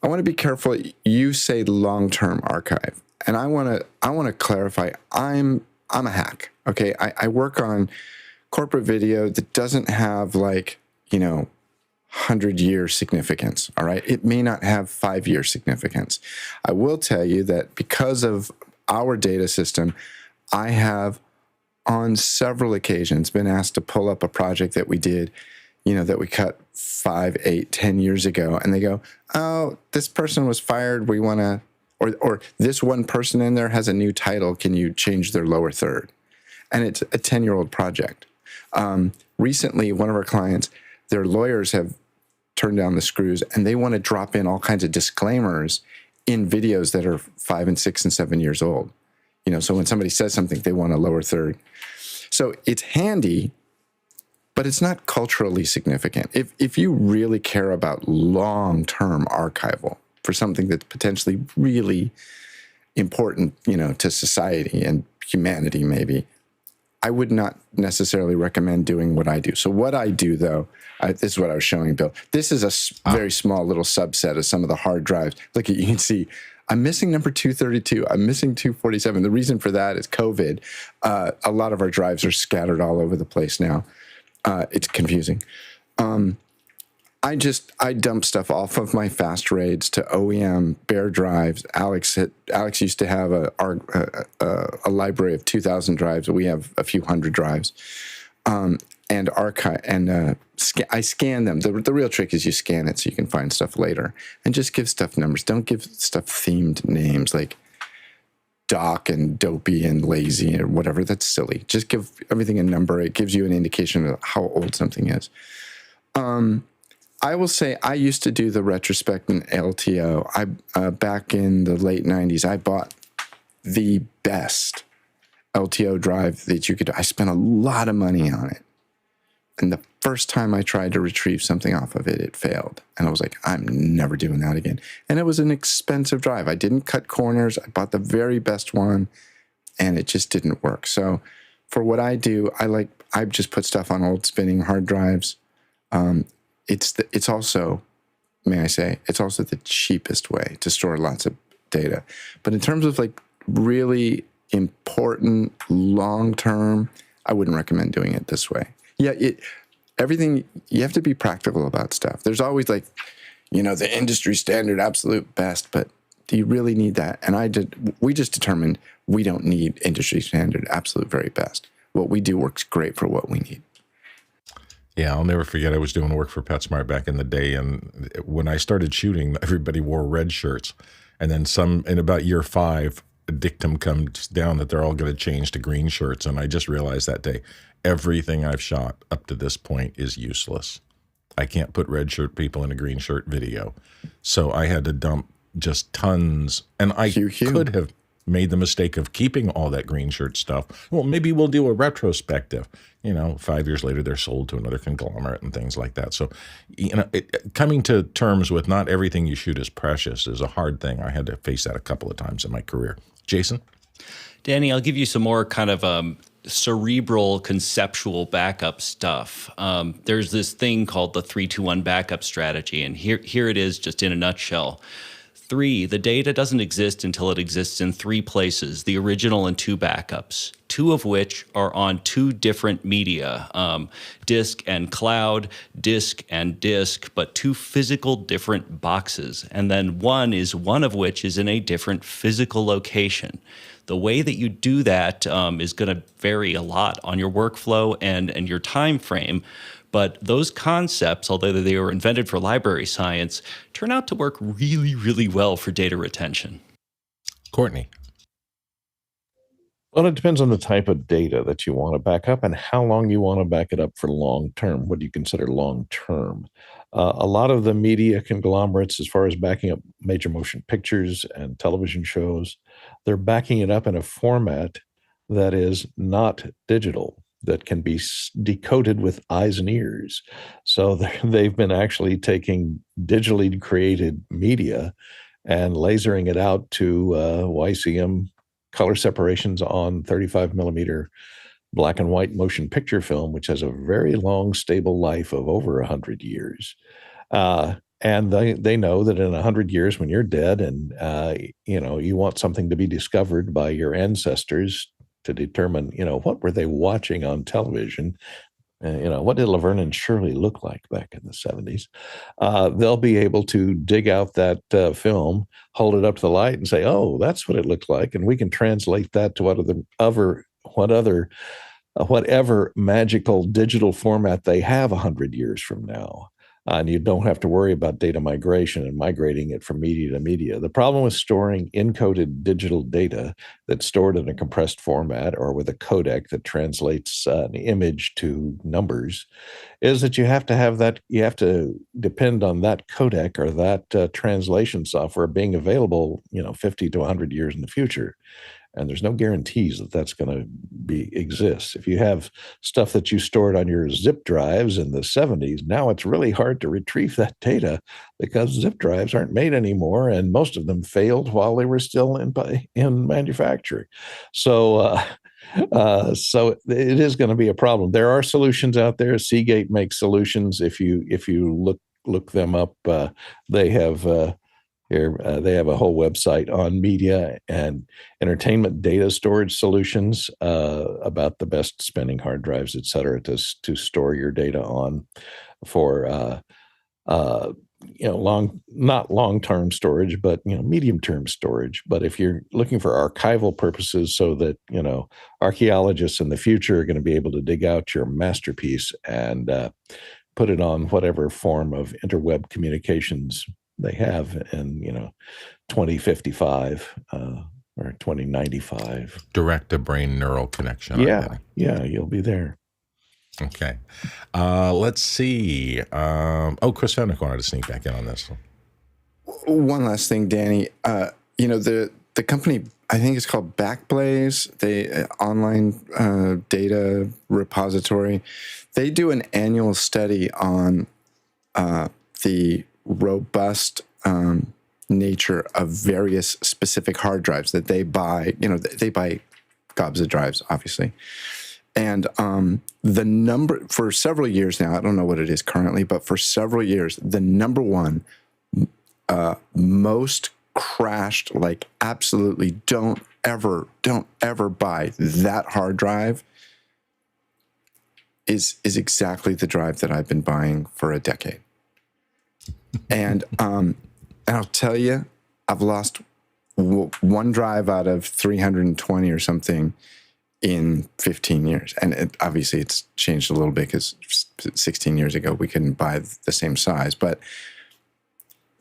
want to be careful. You say long-term archive, and I want to clarify. I'm a hack. Okay, I work on corporate video that doesn't have 100-year significance. All right, it may not have 5-year significance. I will tell you that because of our data system, I have on several occasions been asked to pull up a project that we did, that we cut 5, 8, 10 years ago. And they go, oh, this person was fired. We want to, or this one person in there has a new title. Can you change their lower third? And it's a 10-year-old project. Recently, one of our clients, their lawyers have turned down the screws, and they want to drop in all kinds of disclaimers in videos that are 5 and 6 and 7 years old. So when somebody says something, they want a lower third. So it's handy, but it's not culturally significant. If you really care about long-term archival for something that's potentially really important, to society and humanity maybe, I would not necessarily recommend doing what I do. So what I do, though, this is what I was showing Bill. This is a very small little subset of some of the hard drives. Look, you can see I'm missing number 232. I'm missing 247. The reason for that is COVID. A lot of our drives are scattered all over the place now. It's confusing. I dump stuff off of my fast raids to OEM bare drives. Alex used to have a library of 2,000 drives. We have a few hundred drives. And archive, and I scan them. The real trick is you scan it so you can find stuff later, and just give stuff numbers. Don't give stuff themed names like Doc and Dopey and Lazy or whatever. That's silly. Just give everything a number. It gives you an indication of how old something is. I will say I used to do the Retrospect and LTO. Back in the late 90s, I bought the best LTO drive that you could. I spent a lot of money on it. And the first time I tried to retrieve something off of it, it failed. And I was like, I'm never doing that again. And it was an expensive drive. I didn't cut corners. I bought the very best one, and it just didn't work. So for what I do, I just put stuff on old spinning hard drives. It's also, may I say, it's also the cheapest way to store lots of data. But in terms of really important long-term, I wouldn't recommend doing it this way. Yeah, everything, you have to be practical about stuff. There's always the industry standard absolute best, but do you really need that? And we just determined we don't need industry standard absolute very best. What we do works great for what we need. Yeah, I'll never forget, I was doing work for PetSmart back in the day, and when I started shooting, everybody wore red shirts. And then in about year 5, a dictum comes down that they're all going to change to green shirts. And I just realized that day, everything I've shot up to this point is useless. I can't put red shirt people in a green shirt video. So I had to dump just tons. And I Hugh. could have made the mistake of keeping all that green shirt stuff. Well, maybe we'll do a retrospective. 5 years later, they're sold to another conglomerate and things like that. So, coming to terms with not everything you shoot is precious is a hard thing. I had to face that a couple of times in my career. Jason? Danny, I'll give you some more kind of cerebral, conceptual backup stuff. There's this thing called the 3-2-1 backup strategy, and here it is just in a nutshell. 3, the data doesn't exist until it exists in 3 places, the original and 2 backups, 2 of which are on 2 different media, disk and cloud, disk and disk, but 2 physical different boxes. And then one of which is in a different physical location. The way that you do that is going to vary a lot on your workflow and your time frame. But those concepts, although they were invented for library science, turn out to work really, really well for data retention. Courtney? Well, it depends on the type of data that you want to back up and how long you want to back it up for long term. What do you consider long term? A lot of the media conglomerates, as far as backing up major motion pictures and television shows, they're backing it up in a format that is not digital, that can be decoded with eyes and ears. So they've been actually taking digitally created media and lasering it out to YCM color separations on 35 millimeter black and white motion picture film, which has a very long, stable life of over 100 years. And they know that in 100 years, when you're dead and you want something to be discovered by your ancestors to determine, what were they watching on television? What did Laverne and Shirley look like back in the 70s? They'll be able to dig out that film, hold it up to the light and say, oh, that's what it looked like. And we can translate that to whatever magical digital format they have 100 years from now. And you don't have to worry about data migration and migrating it from media to media. The problem with storing encoded digital data that's stored in a compressed format or with a codec that translates an image to numbers is that you have to depend on that codec or that translation software being available, 50 to 100 years in the future. And there's no guarantees that that's going to exist. If you have stuff that you stored on your zip drives in the 70s, now it's really hard to retrieve that data because zip drives aren't made anymore, and most of them failed while they were still in manufacturing. So it is going to be a problem. There are solutions out there. Seagate makes solutions. If you look them up, they have. They have a whole website on media and entertainment data storage solutions about the best spinning hard drives, et cetera, to store your data on for not long-term storage, but medium-term storage. But if you're looking for archival purposes, so that archaeologists in the future are going to be able to dig out your masterpiece and put it on whatever form of interweb communications they have in 2055 or 2095. Direct to brain neural connection. Yeah, you'll be there. Okay. Let's see. Chris Fenwick wanted to sneak back in on this. One last thing, Danny. The company, I think it's called Backblaze, the online data repository. They do an annual study on the robust nature of various specific hard drives that they buy. They buy gobs of drives, obviously. And the number, for several years now, I don't know what it is currently, but for several years, the number one most crashed, like absolutely don't ever buy that hard drive is exactly the drive that I've been buying for a decade. And I'll tell you, I've lost one drive out of 320 or something in 15 years. And obviously it's changed a little bit because 16 years ago we couldn't buy the same size. But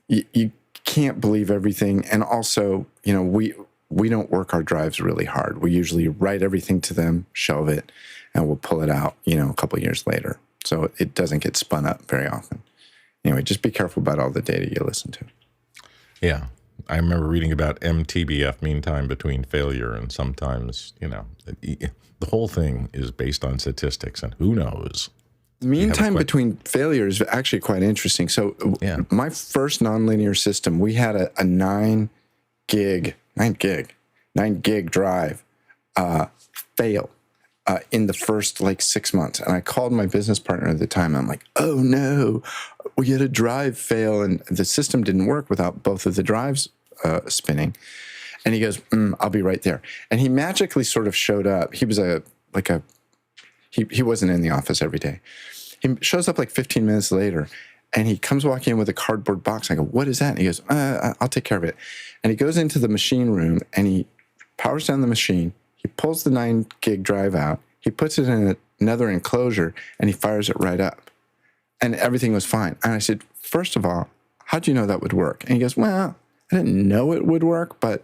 you can't believe everything. And also, we don't work our drives really hard. We usually write everything to them, shelve it, and we'll pull it out, a couple of years later. So it doesn't get spun up very often. Anyway, just be careful about all the data you listen to. Yeah. I remember reading about MTBF, mean time between failure, and sometimes, the whole thing is based on statistics, and who knows. Mean time between failures is actually quite interesting. So my first nonlinear system, we had a 9 gig drive fail in the first 6 months. And I called my business partner at the time. I'm like, oh no, we had a drive fail, and the system didn't work without both of the drives spinning. And he goes, I'll be right there. And he magically sort of showed up. He was he wasn't in the office every day. He shows up 15 minutes later, and he comes walking in with a cardboard box. I go, what is that? And he goes, I'll take care of it. And he goes into the machine room, and he powers down the machine. He pulls the 9 gig drive out. He puts it in another enclosure, and he fires it right up. And everything was fine. And I said, first of all, how'd you know that would work? And he goes, well, I didn't know it would work, but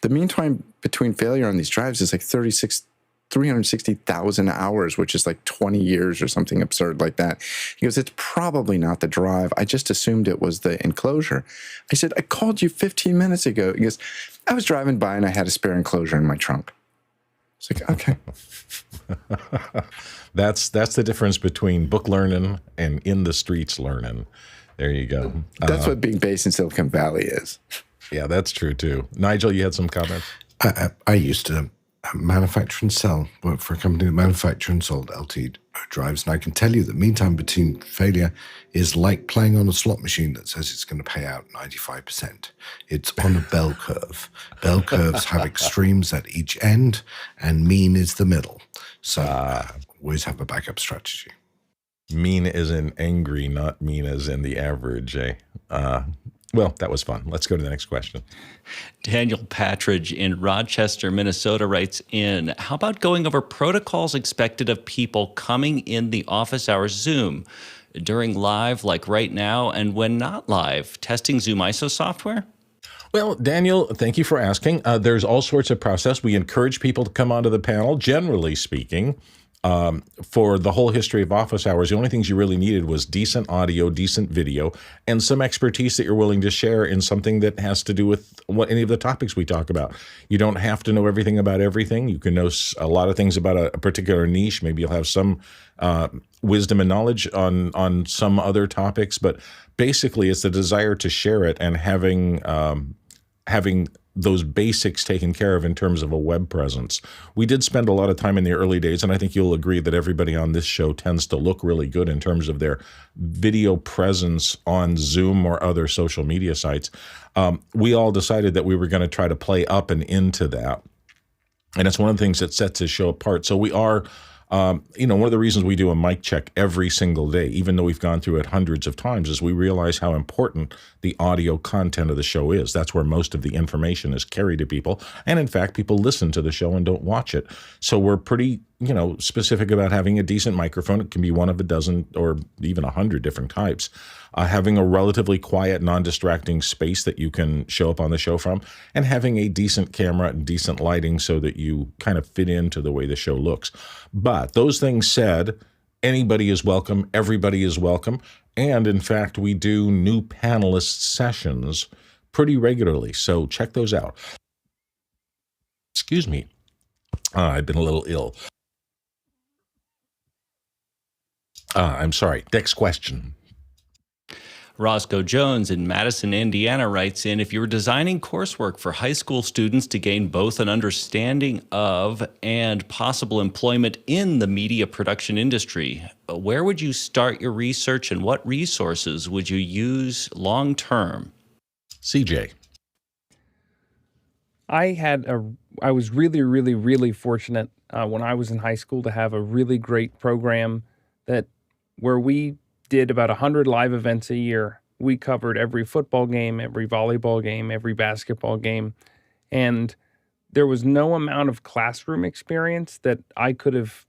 the mean time between failure on these drives is 360,000 hours, which is 20 years or something absurd like that. He goes, it's probably not the drive. I just assumed it was the enclosure. I said, I called you 15 minutes ago. He goes, I was driving by and I had a spare enclosure in my trunk. It's okay. That's the difference between book learning and in the streets learning. There you go. That's what being based in Silicon Valley is. Yeah, that's true too. Nigel, you had some comments? I used to manufacture and sell, work for a company that manufactured and sold LT drives, and I can tell you that mean time between failure is like playing on a slot machine that says it's going to pay out 95%. It's on a bell curve. Bell curves have extremes at each end, and mean is the middle. So always have a backup strategy. Mean as in angry, not mean as in the average, eh? Well, that was fun. Let's go to the next question. Daniel Patridge in Rochester, Minnesota writes in, how about going over protocols expected of people coming in the office hours Zoom during live, like right now, and when not live, testing Zoom ISO software? Well, Daniel, thank you for asking. There's all sorts of process. We encourage people to come onto the panel, generally speaking. For the whole history of office hours, the only things you really needed was decent audio, decent video, and some expertise that you're willing to share in something that has to do with any of the topics we talk about. You don't have to know everything about everything. You can know a lot of things about a particular niche. Maybe you'll have some wisdom and knowledge on some other topics, but basically it's the desire to share it and having those basics taken care of in terms of a web presence. We did spend a lot of time in the early days, and I think you'll agree that everybody on this show tends to look really good in terms of their video presence on Zoom or other social media sites. We all decided that we were going to try to play up and into that. And it's one of the things that sets this show apart. So we are, one of the reasons we do a mic check every single day, even though we've gone through it hundreds of times, is we realize how important the audio content of the show is. That's where most of the information is carried to people. And in fact, people listen to the show and don't watch it. So we're pretty, specific about having a decent microphone. It can be one of a dozen or even 100 different types. Having a relatively quiet, non-distracting space that you can show up on the show from, and having a decent camera and decent lighting so that you kind of fit into the way the show looks. But those things said, anybody is welcome, everybody is welcome, and in fact, we do new panelist sessions pretty regularly, so check those out. Excuse me, I've been a little ill. I'm sorry, next question. Roscoe Jones in Madison, Indiana writes in, if you were designing coursework for high school students to gain both an understanding of and possible employment in the media production industry, where would you start your research and what resources would you use long term? CJ. I was really, really, really fortunate when I was in high school to have a really great program where we did about 100 live events a year. We covered every football game, every volleyball game, every basketball game. And there was no amount of classroom experience that I could have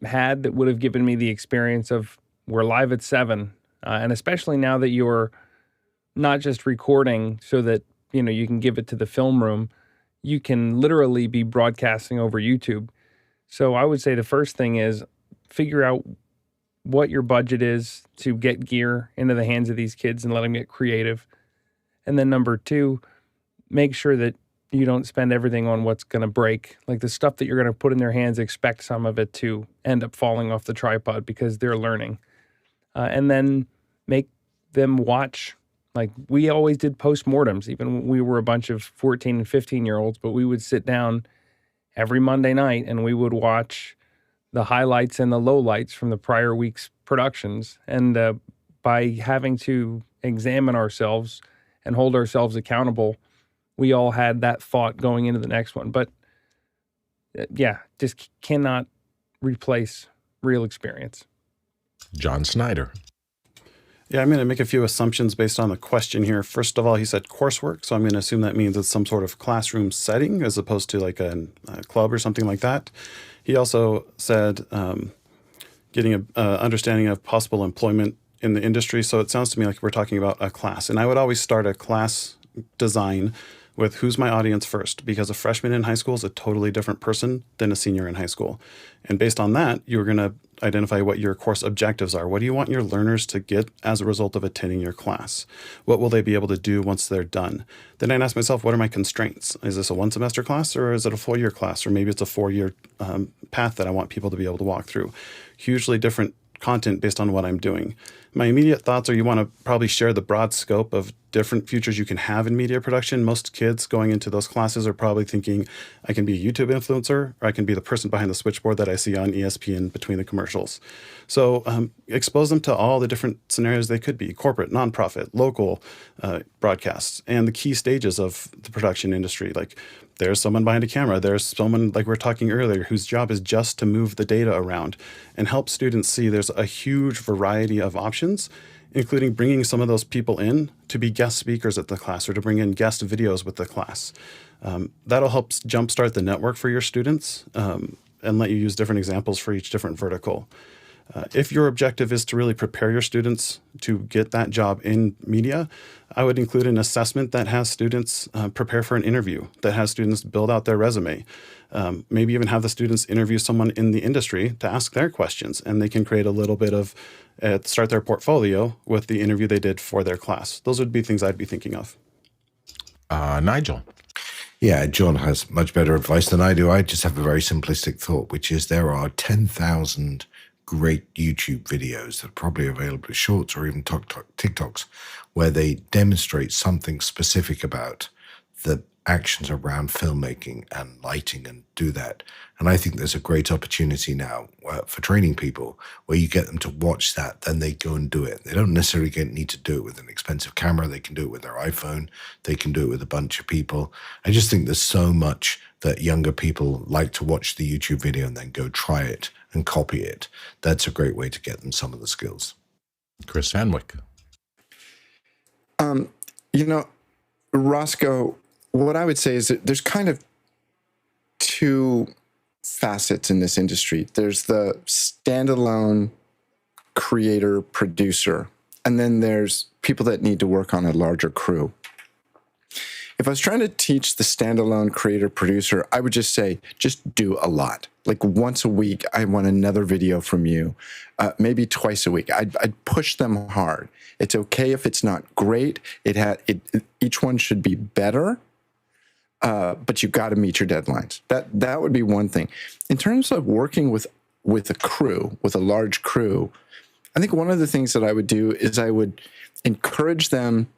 had that would have given me the experience of we're live at 7. And especially now that you're not just recording so that, you can give it to the film room, you can literally be broadcasting over YouTube. So I would say the first thing is figure out what your budget is to get gear into the hands of these kids and let them get creative. And then number 2, make sure that you don't spend everything on what's going to break. Like the stuff that you're going to put in their hands, expect some of it to end up falling off the tripod because they're learning. And then make them watch. Like we always did postmortems, even when we were a bunch of 14 and 15-year-olds, but we would sit down every Monday night and we would watch the highlights and the lowlights from the prior week's productions. And by having to examine ourselves and hold ourselves accountable, we all had that thought going into the next one. But yeah, just cannot replace real experience. John Snyder. Yeah, I'm going to make a few assumptions based on the question here. First of all, he said coursework, so I'm going to assume that means it's some sort of classroom setting as opposed to like a club or something like that. He also said getting an understanding of possible employment in the industry. So it sounds to me like we're talking about a class. And I would always start a class design with who's my audience first, because a freshman in high school is a totally different person than a senior in high school. And based on that, you're going to identify what your course objectives are. What do you want your learners to get as a result of attending your class? What will they be able to do once they're done? Then I ask myself, what are my constraints? Is this a one-semester class or is it a full-year class? Or maybe it's a 4-year path that I want people to be able to walk through. Hugely different content based on what I'm doing. My immediate thoughts are you want to probably share the broad scope of different futures you can have in media production. Most kids going into those classes are probably thinking, I can be a YouTube influencer, or I can be the person behind the switchboard that I see on ESPN between the commercials. So expose them to all the different scenarios they could be: corporate, nonprofit, local broadcasts, and the key stages of the production industry. Like there's someone behind a camera, there's someone like we were talking earlier whose job is just to move the data around, and help students see there's a huge variety of options, including bringing some of those people in to be guest speakers at the class or to bring in guest videos with the class. That'll help jumpstart the network for your students and let you use different examples for each different vertical. If your objective is to really prepare your students to get that job in media, I would include an assessment that has students prepare for an interview, that has students build out their resume. Maybe even have the students interview someone in the industry to ask their questions, and they can create a little bit of, start their portfolio with the interview they did for their class. Those would be things I'd be thinking of. Nigel. Yeah, John has much better advice than I do. I just have a very simplistic thought, which is there are 10,000 great YouTube videos that are probably available as shorts or even TikToks where they demonstrate something specific about the actions around filmmaking and lighting and do that. And I think there's a great opportunity now for training people where you get them to watch that, then they go and do it. They don't necessarily need to do it with an expensive camera. They can do it with their iPhone. They can do it with a bunch of people. I just think there's so much that younger people like to watch the YouTube video and then go try it and copy it. That's a great way to get them some of the skills. Chris Fenwick. Roscoe, what I would say is that there's kind of two facets in this industry. There's the standalone creator, producer, and then there's people that need to work on a larger crew. If I was trying to teach the standalone creator, producer, I would just say, just do a lot. Like once a week, I want another video from you. Maybe twice a week. I'd push them hard. It's okay if it's not great. Each one should be better. But you got to meet your deadlines. That would be one thing. In terms of working with a crew, with a large crew, I think one of the things that I would do is I would encourage them.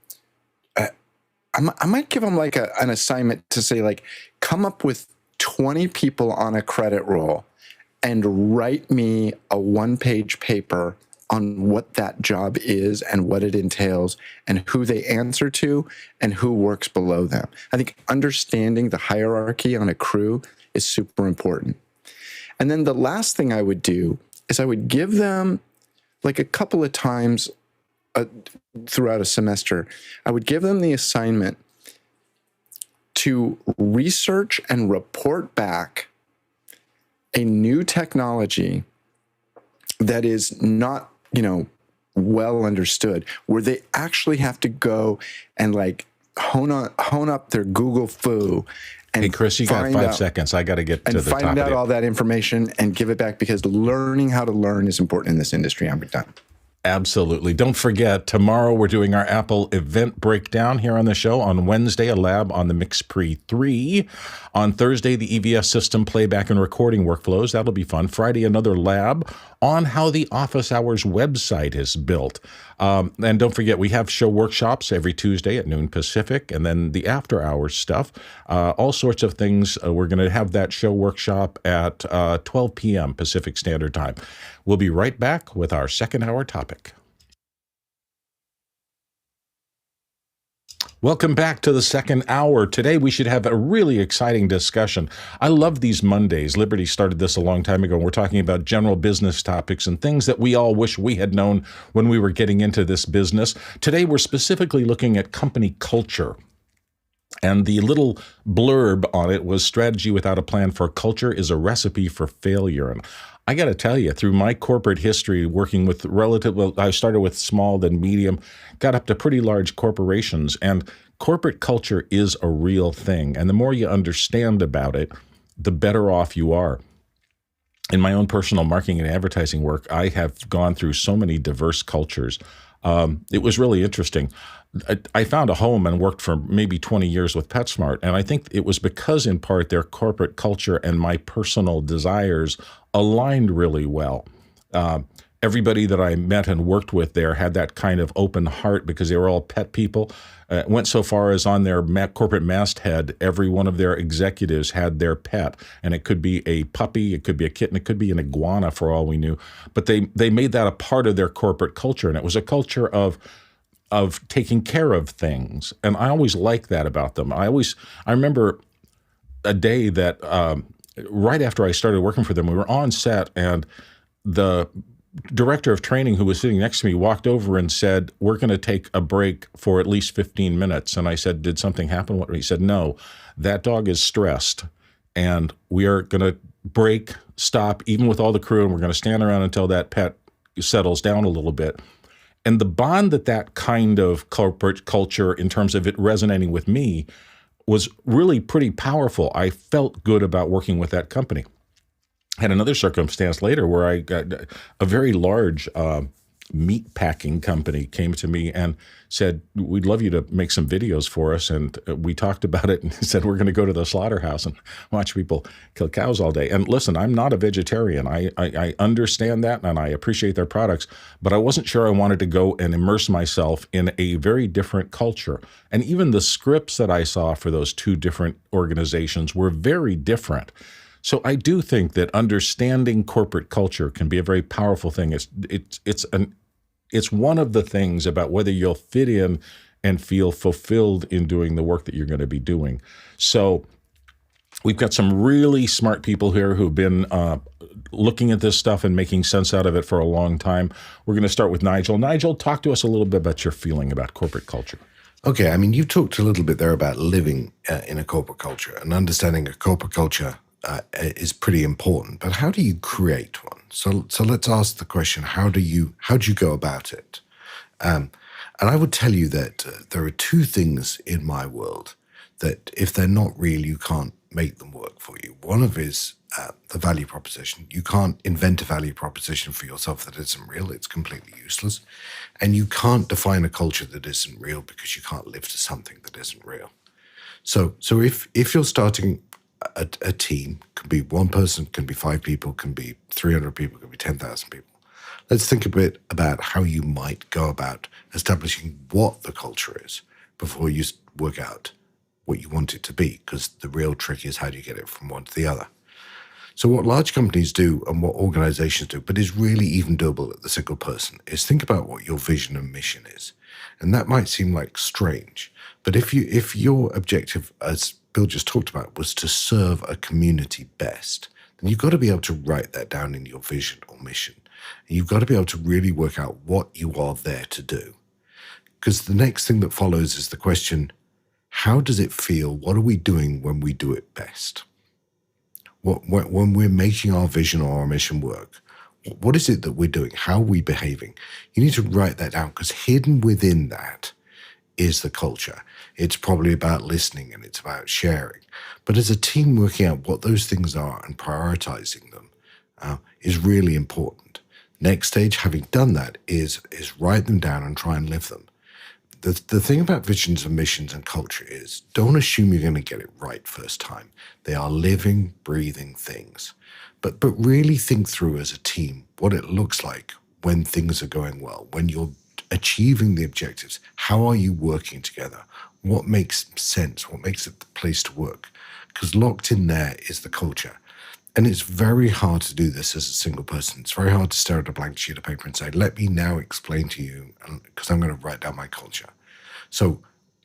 I might give them like an assignment to say, like, come up with 20 people on a credit roll and write me a 1-page paper on what that job is and what it entails and who they answer to and who works below them. I think understanding the hierarchy on a crew is super important. And then the last thing I would do is I would give them, like a couple of times throughout a semester, I would give them the assignment to research and report back a new technology that is not, well understood, where they actually have to go and like hone up their Google foo. And hey, Chris, you got 5 seconds. I got to get to the top of it. And find out all that information and give it back, because learning how to learn is important in this industry. I'm done. Absolutely. Don't forget, tomorrow we're doing our Apple event breakdown here on the show. On Wednesday, a lab on the MixPre 3. On Thursday, the EVS system playback and recording workflows. That'll be fun. Friday, another lab on how the Office Hours website is built. And don't forget, we have show workshops every Tuesday at noon Pacific, and then the after hours stuff. All sorts of things. We're going to have that show workshop at 12 p.m. Pacific Standard Time. We'll be right back with our second hour topic. Welcome back to the second hour. Today we should have a really exciting discussion. I love these Mondays. Liberty started this a long time ago. We're talking about general business topics and things that we all wish we had known when we were getting into this business. Today we're specifically looking at company culture. And the little blurb on it was strategy without a plan for culture is a recipe for failure. And I got to tell you, through my corporate history working with I started with small, then medium, got up to pretty large corporations, and corporate culture is a real thing. And the more you understand about it, the better off you are. In my own personal marketing and advertising work, I have gone through so many diverse cultures. It was really interesting. I found a home and worked for maybe 20 years with PetSmart, and I think it was because, in part, their corporate culture and my personal desires aligned really well. Everybody that I met and worked with there had that kind of open heart because they were all pet people. Went so far as on their corporate masthead, every one of their executives had their pet, and it could be a puppy, it could be a kitten, it could be an iguana for all we knew. But they made that a part of their corporate culture, and it was a culture of taking care of things. And I always liked that about them. I remember a day that right after I started working for them, we were on set, and the director of training who was sitting next to me walked over and said, "We're going to take a break for at least 15 minutes. And I said, "Did something happen?" He said, "No, that dog is stressed, and we are going to break, stop, even with all the crew, and we're going to stand around until that pet settles down a little bit." And the bond that kind of corporate culture, in terms of it resonating with me, was really pretty powerful. I felt good about working with that company. Had another circumstance later where I got a very large meat packing company came to me and said, "We'd love you to make some videos for us." And we talked about it and said, "We're going to go to the slaughterhouse and watch people kill cows all day." And listen, I'm not a vegetarian. I understand that and I appreciate their products, but I wasn't sure I wanted to go and immerse myself in a very different culture. And even the scripts that I saw for those two different organizations were very different. So I do think that understanding corporate culture can be a very powerful thing. It's one of the things about whether you'll fit in and feel fulfilled in doing the work that you're going to be doing. So we've got some really smart people here who've been looking at this stuff and making sense out of it for a long time. We're going to start with Nigel. Nigel, talk to us a little bit about your feeling about corporate culture. Okay, I mean, you talked a little bit there about living in a corporate culture and understanding a corporate culture is pretty important, but how do you create one? So let's ask the question: how do you go about it? And I would tell you that there are two things in my world that, if they're not real, you can't make them work for you. One of is the value proposition. You can't invent a value proposition for yourself that isn't real. It's completely useless. And you can't define a culture that isn't real because you can't live to something that isn't real. So if you're starting a team, can be one person, can be 5 people, can be 300 people, can be 10,000 people. Let's think a bit about how you might go about establishing what the culture is before you work out what you want it to be, because the real trick is how do you get it from one to the other. So what large companies do and what organizations do, but is really even doable at the single person, is think about what your vision and mission is. And that might seem like strange, but if your objective, as Bill just talked about, was to serve a community best, then you've got to be able to write that down in your vision or mission. And you've got to be able to really work out what you are there to do. Because the next thing that follows is the question, how does it feel? What are we doing when we do it best? When we're making our vision or our mission work, what is it that we're doing? How are we behaving? You need to write that down, because hidden within that is the culture. It's probably about listening and it's about sharing. But as a team, working out what those things are and prioritizing them is really important. Next stage, having done that, is write them down and try and live them. The thing about visions and missions and culture is don't assume you're going to get it right first time. They are living, breathing things. But really think through as a team what it looks like when things are going well, when you're achieving the objectives. How are you working together? What makes sense? What makes it the place to work? Because locked in there is the culture. And it's very hard to do this as a single person. It's very hard to stare at a blank sheet of paper and say, let me now explain to you, because I'm going to write down my culture. So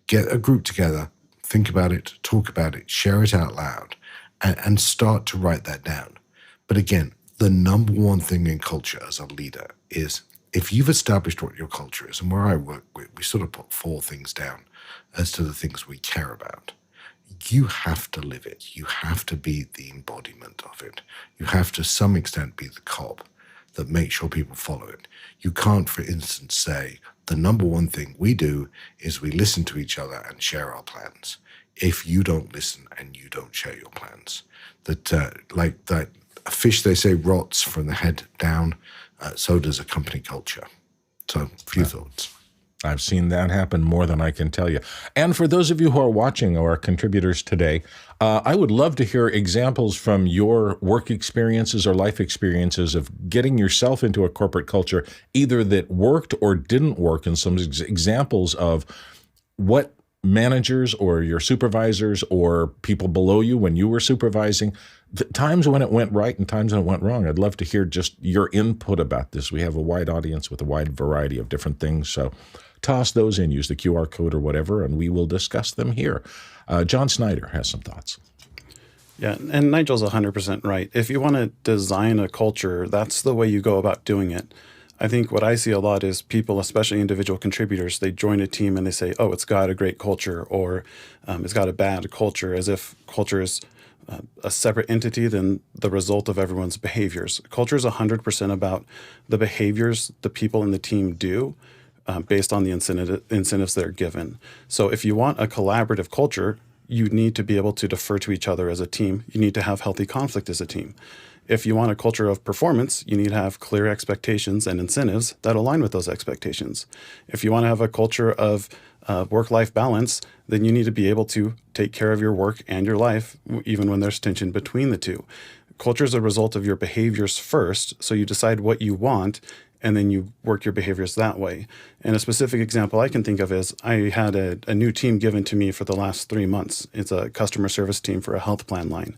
get a group together, think about it, talk about it, share it out loud, and start to write that down. But again, the number one thing in culture as a leader is if you've established what your culture is, and where I work, we sort of put 4 things down as to the things we care about. You have to live it. You have to be the embodiment of it. You have to some extent be the cop that makes sure people follow it. You can't, for instance, say the number one thing we do is we listen to each other and share our plans. If you don't listen and you don't share your plans, like that a fish, they say, rots from the head down, so does a company culture. So a few thoughts. I've seen that happen more than I can tell you. And for those of you who are watching or are contributors today, I would love to hear examples from your work experiences or life experiences of getting yourself into a corporate culture, either that worked or didn't work, and some examples of what managers or your supervisors or people below you when you were supervising, the times when it went right and times when it went wrong. I'd love to hear just your input about this. We have a wide audience with a wide variety of different things, so toss those in, use the QR code or whatever, and we will discuss them here. John Snyder has some thoughts. Yeah, and Nigel's 100% right. If you want to design a culture, that's the way you go about doing it. I think what I see a lot is people, especially individual contributors, they join a team and they say, oh, it's got a great culture, or it's got a bad culture, as if culture is a separate entity than the result of everyone's behaviors. Culture is 100% about the behaviors the people in the team do based on the incentives they're given. So if you want a collaborative culture, you need to be able to defer to each other as a team. You need to have healthy conflict as a team. If you want a culture of performance, you need to have clear expectations and incentives that align with those expectations. If you want to have a culture of work-life balance, then you need to be able to take care of your work and your life, even when there's tension between the two. Culture is a result of your behaviors first, so you decide what you want, and then you work your behaviors that way. And a specific example I can think of is I had a new team given to me for the last 3 months. It's a customer service team for a health plan line.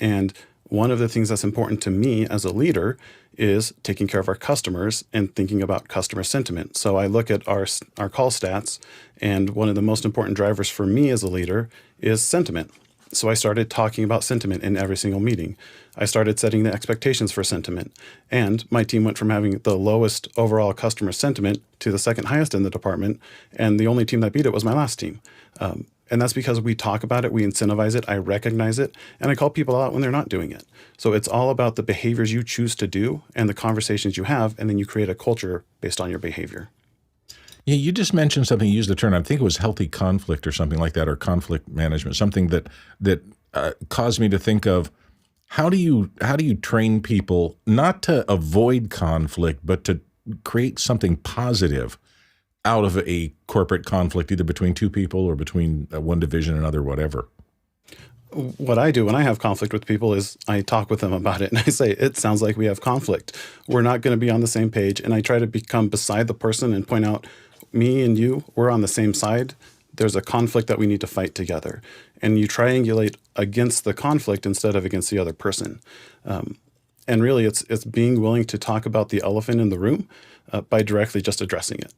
And one of the things that's important to me as a leader is taking care of our customers and thinking about customer sentiment. So I look at our call stats, and one of the most important drivers for me as a leader is sentiment. So I started talking about sentiment in every single meeting. I started setting the expectations for sentiment. And my team went from having the lowest overall customer sentiment to the second highest in the department. And the only team that beat it was my last team. And that's because we talk about it, we incentivize it, I recognize it, and I call people out when they're not doing it. So it's all about the behaviors you choose to do and the conversations you have, and then you create a culture based on your behavior. Yeah, you just mentioned something, you used the term, I think it was healthy conflict or something like that, or conflict management, something that caused me to think of how do you train people not to avoid conflict, but to create something positive out of a corporate conflict, either between two people or between one division and another, whatever? What I do when I have conflict with people is I talk with them about it and I say, it sounds like we have conflict. We're not going to be on the same page. And I try to become beside the person and point out, me and you, we're on the same side. There's a conflict that we need to fight together. And you triangulate against the conflict instead of against the other person. And really, it's being willing to talk about the elephant in the room by directly just addressing it.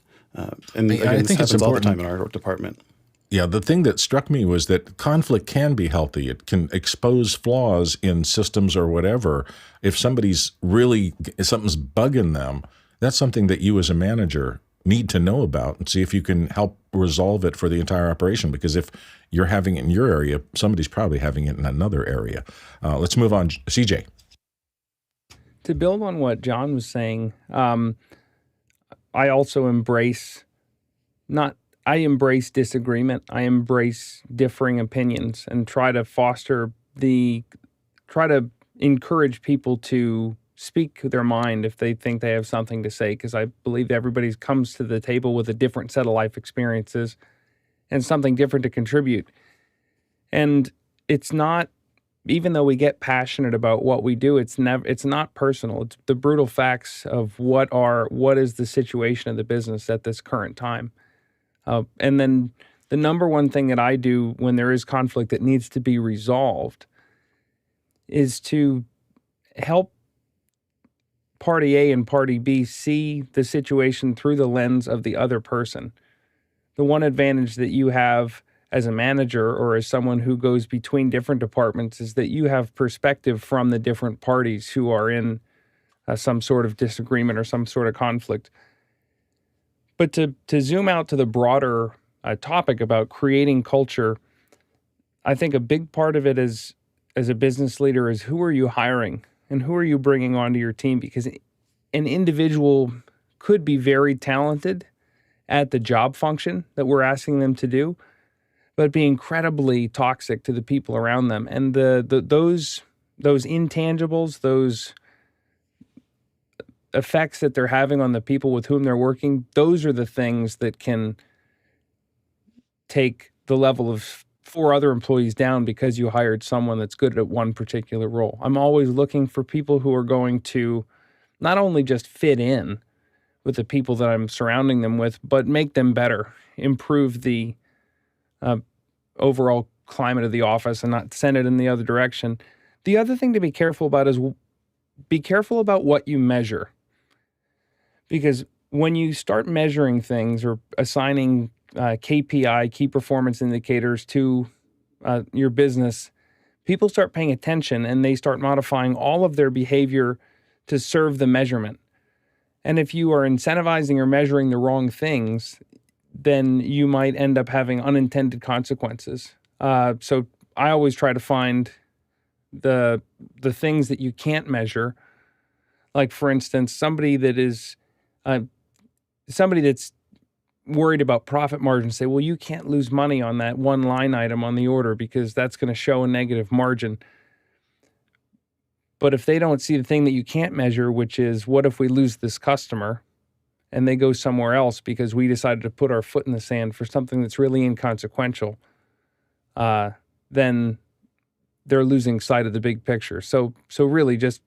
And again, I think this it's happens all the important. time in our department. Yeah, the thing that struck me was that conflict can be healthy. It can expose flaws in systems or whatever. If somebody's something's bugging them, that's something that you as a manager need to know about and see if you can help resolve it for the entire operation. Because if you're having it in your area, somebody's probably having it in another area. Let's move on. CJ. To build on what John was saying, I also embrace disagreement. I embrace differing opinions and try to encourage people to speak their mind if they think they have something to say, because I believe everybody comes to the table with a different set of life experiences and something different to contribute. And it's not, even though we get passionate about what we do, it's not personal. It's the brutal facts of what is the situation of the business at this current time. And then the number one thing that I do when there is conflict that needs to be resolved is to help party A and party B see the situation through the lens of the other person. The one advantage that you have as a manager or as someone who goes between different departments is that you have perspective from the different parties who are in some sort of disagreement or some sort of conflict. But to zoom out to the broader topic about creating culture, I think a big part of it is, as a business leader, is who are you hiring and who are you bringing onto your team? Because an individual could be very talented at the job function that we're asking them to do, but be incredibly toxic to the people around them. And those intangibles, those effects that they're having on the people with whom they're working, those are the things that can take the level of 4 other employees down because you hired someone that's good at one particular role. I'm always looking for people who are going to not only just fit in with the people that I'm surrounding them with, but make them better, improve the overall climate of the office and not send it in the other direction. The other thing to be careful about is be careful about what you measure. Because when you start measuring things or assigning KPI, key performance indicators to your business, people start paying attention and they start modifying all of their behavior to serve the measurement. And if you are incentivizing or measuring the wrong things, then you might end up having unintended consequences. So I always try to find the things that you can't measure. Like, for instance, somebody that's worried about profit margin say, well, you can't lose money on that one line item on the order because that's going to show a negative margin. But if they don't see the thing that you can't measure, which is what if we lose this customer and they go somewhere else because we decided to put our foot in the sand for something that's really inconsequential, then they're losing sight of the big picture. So really just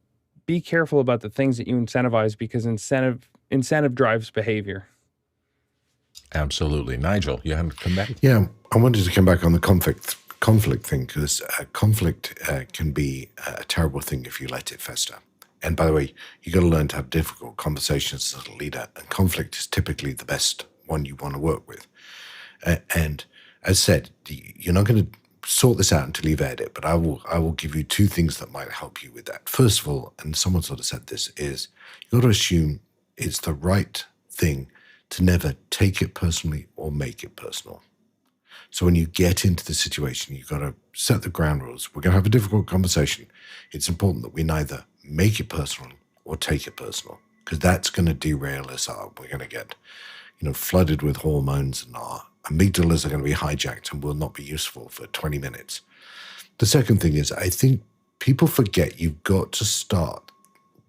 be careful about the things that you incentivize, because incentive drives behavior. Absolutely. Nigel, you haven't come back? Yeah, I wanted to come back on the conflict thing, because conflict can be a terrible thing if you let it fester. And by the way, you got to learn to have difficult conversations as a leader, and conflict is typically the best one you want to work with. And as said, you're not going to sort this out until you've aired it, but I will give you 2 things that might help you with that. First of all, and someone sort of said this, is you got to assume it's the right thing to never take it personally or make it personal. So when you get into the situation, you've got to set the ground rules. We're going to have a difficult conversation. It's important that we neither make it personal or take it personal, because that's going to derail us. We're going to get, flooded with hormones, and our amygdalas are going to be hijacked and will not be useful for 20 minutes. The second thing is, I think people forget you've got to start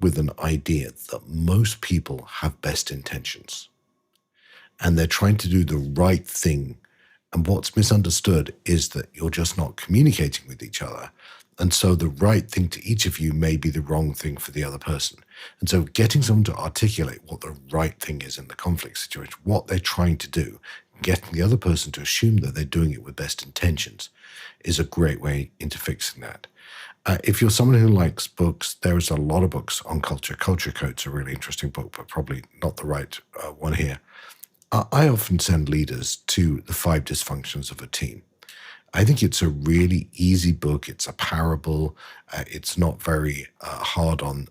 with an idea that most people have best intentions and they're trying to do the right thing. And what's misunderstood is that you're just not communicating with each other. And so the right thing to each of you may be the wrong thing for the other person. And so getting someone to articulate what the right thing is in the conflict situation, what they're trying to do, getting the other person to assume that they're doing it with best intentions, is a great way into fixing that. If you're someone who likes books, there is a lot of books on culture. Culture Code's a really interesting book, but probably not the right one here. I often send leaders to The 5 Dysfunctions of a Team. I think it's a really easy book. It's a parable. It's not very hard on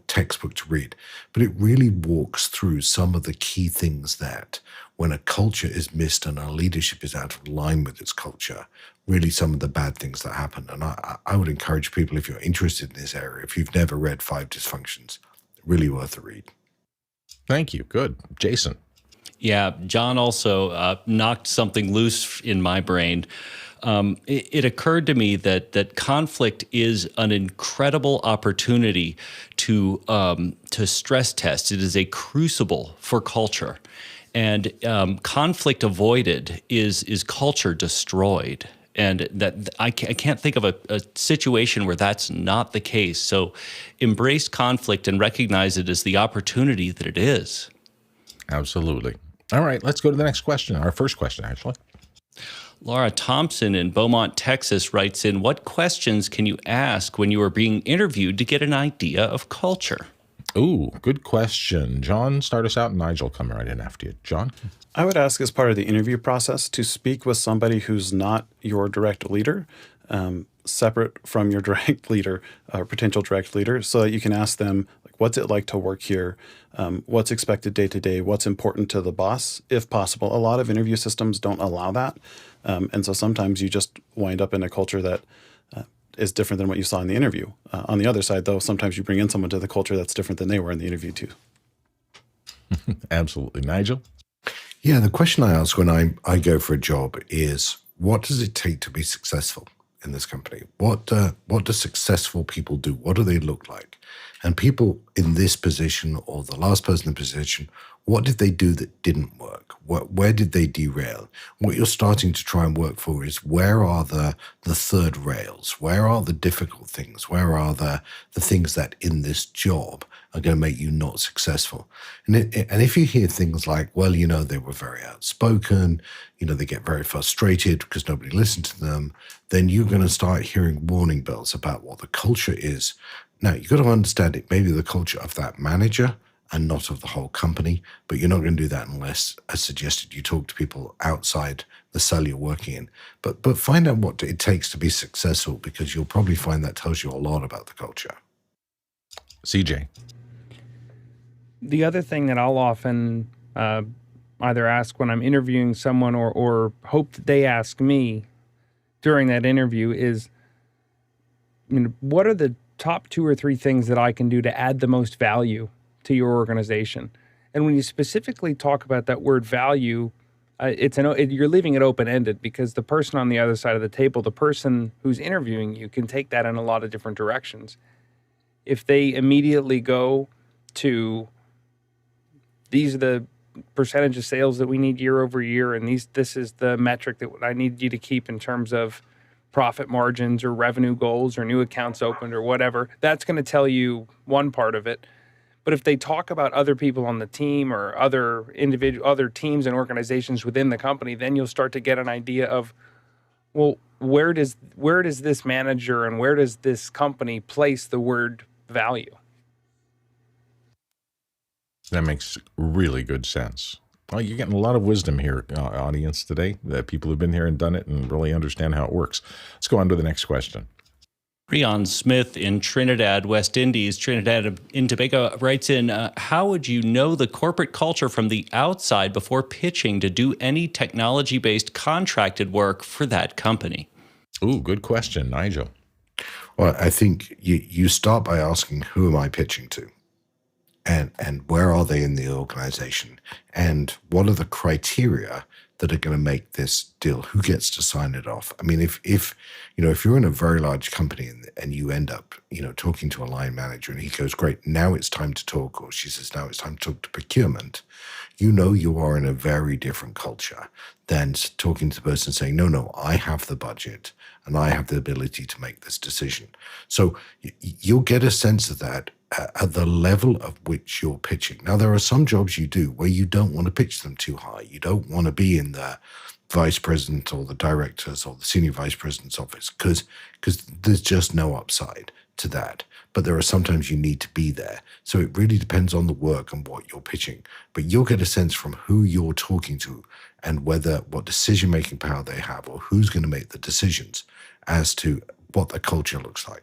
textbook to read, but it really walks through some of the key things that when a culture is missed and our leadership is out of line with its culture, really some of the bad things that happen. And I would encourage people, if you're interested in this area, if you've never read 5 Dysfunctions, really worth a read. Thank you. Good. Jason. Yeah, John also knocked something loose in my brain. it occurred to me that conflict is an incredible opportunity to stress test. It is a crucible for culture, and conflict avoided is culture destroyed. And that I can't think of a situation where that's not the case. So embrace conflict and recognize it as the opportunity that it is. Absolutely. All right, let's go to the next question. Our first question, actually. Laura Thompson in Beaumont, Texas writes in, what questions can you ask when you are being interviewed to get an idea of culture? Ooh, good question. John, start us out, and Nigel come right in after you. John? I would ask, as part of the interview process, to speak with somebody who's not your direct leader, separate from your direct leader or potential direct leader, so that you can ask them, like, what's it like to work here? What's expected day to day? What's important to the boss, if possible? A lot of interview systems don't allow that. And so sometimes you just wind up in a culture that is different than what you saw in the interview. On the other side, though, sometimes you bring in someone to the culture that's different than they were in the interview, too. Absolutely. Nigel? Yeah, the question I ask when I go for a job is, what does it take to be successful in this company? What do successful people do? What do they look like? And people in this position or the last person in position, what did they do that didn't work? Where did they derail? What you're starting to try and work for is, where are the third rails? Where are the difficult things? Where are the things that in this job are going to make you not successful? And if you hear things like, well, they were very outspoken, they get very frustrated because nobody listened to them, then you're going to start hearing warning bells about what the culture is. Now, you've got to understand it may be the culture of that manager and not of the whole company, but you're not going to do that unless, as suggested, you talk to people outside the cell you're working in. But find out what it takes to be successful, because you'll probably find that tells you a lot about the culture. CJ? The other thing that I'll often either ask when I'm interviewing someone or hope that they ask me during that interview is, what are the top 2 or 3 things that I can do to add the most value to your organization? And when you specifically talk about that word value, you're leaving it open-ended, because the person on the other side of the table, the person who's interviewing you, can take that in a lot of different directions. If they immediately go to, these are the percentage of sales that we need year over year, and this is the metric that I need you to keep in terms of profit margins or revenue goals or new accounts opened or whatever, that's going to tell you one part of it. But if they talk about other people on the team or other teams and organizations within the company, then you'll start to get an idea of, well, where does this manager and where does this company place the word value? That makes really good sense. Well, you're getting a lot of wisdom here, audience, today, that people who've been here and done it and really understand how it works. Let's go on to the next question. Rion Smith in Trinidad, West Indies, Trinidad and Tobago writes in, how would you know the corporate culture from the outside before pitching to do any technology-based contracted work for that company? Ooh, good question. Nigel? Well, I think you start by asking, who am I pitching to? And where are they in the organization? And what are the criteria that are going to make this deal? Who gets to sign it off? I mean, if you're in a very large company and you end up, talking to a line manager and he goes, great, now it's time to talk, or she says, now it's time to talk to procurement, you are in a very different culture than talking to the person saying, no, I have the budget and I have the ability to make this decision. So you'll get a sense of that at the level of which you're pitching. Now, there are some jobs you do where you don't want to pitch them too high. You don't want to be in the vice president or the director's or the senior vice president's office because there's just no upside to that. But there are sometimes you need to be there. So it really depends on the work and what you're pitching. But you'll get a sense from who you're talking to and what decision-making power they have or who's going to make the decisions as to what the culture looks like.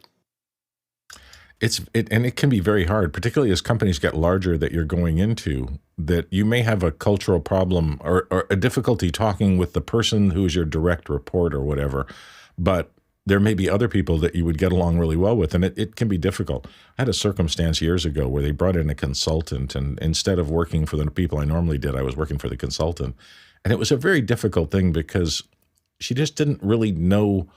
And it can be very hard, particularly as companies get larger that you're going into, that you may have a cultural problem or a difficulty talking with the person who is your direct report or whatever, but there may be other people that you would get along really well with, and it can be difficult. I had a circumstance years ago where they brought in a consultant, and instead of working for the people I normally did, I was working for the consultant. And it was a very difficult thing because she just didn't really know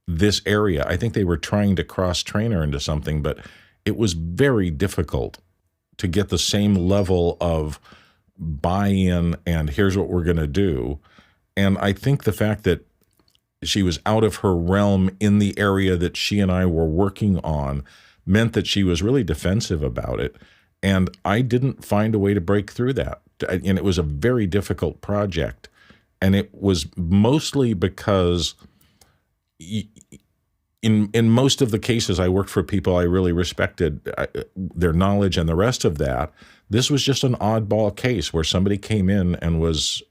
this area. I think they were trying to cross-train her into something, but it was very difficult to get the same level of buy-in and here's what we're going to do. And I think the fact that she was out of her realm in the area that she and I were working on meant that she was really defensive about it. And I didn't find a way to break through that. And it was a very difficult project. And it was mostly because in most of the cases I worked for people I really respected their knowledge and the rest of that. This was just an oddball case where somebody came in and was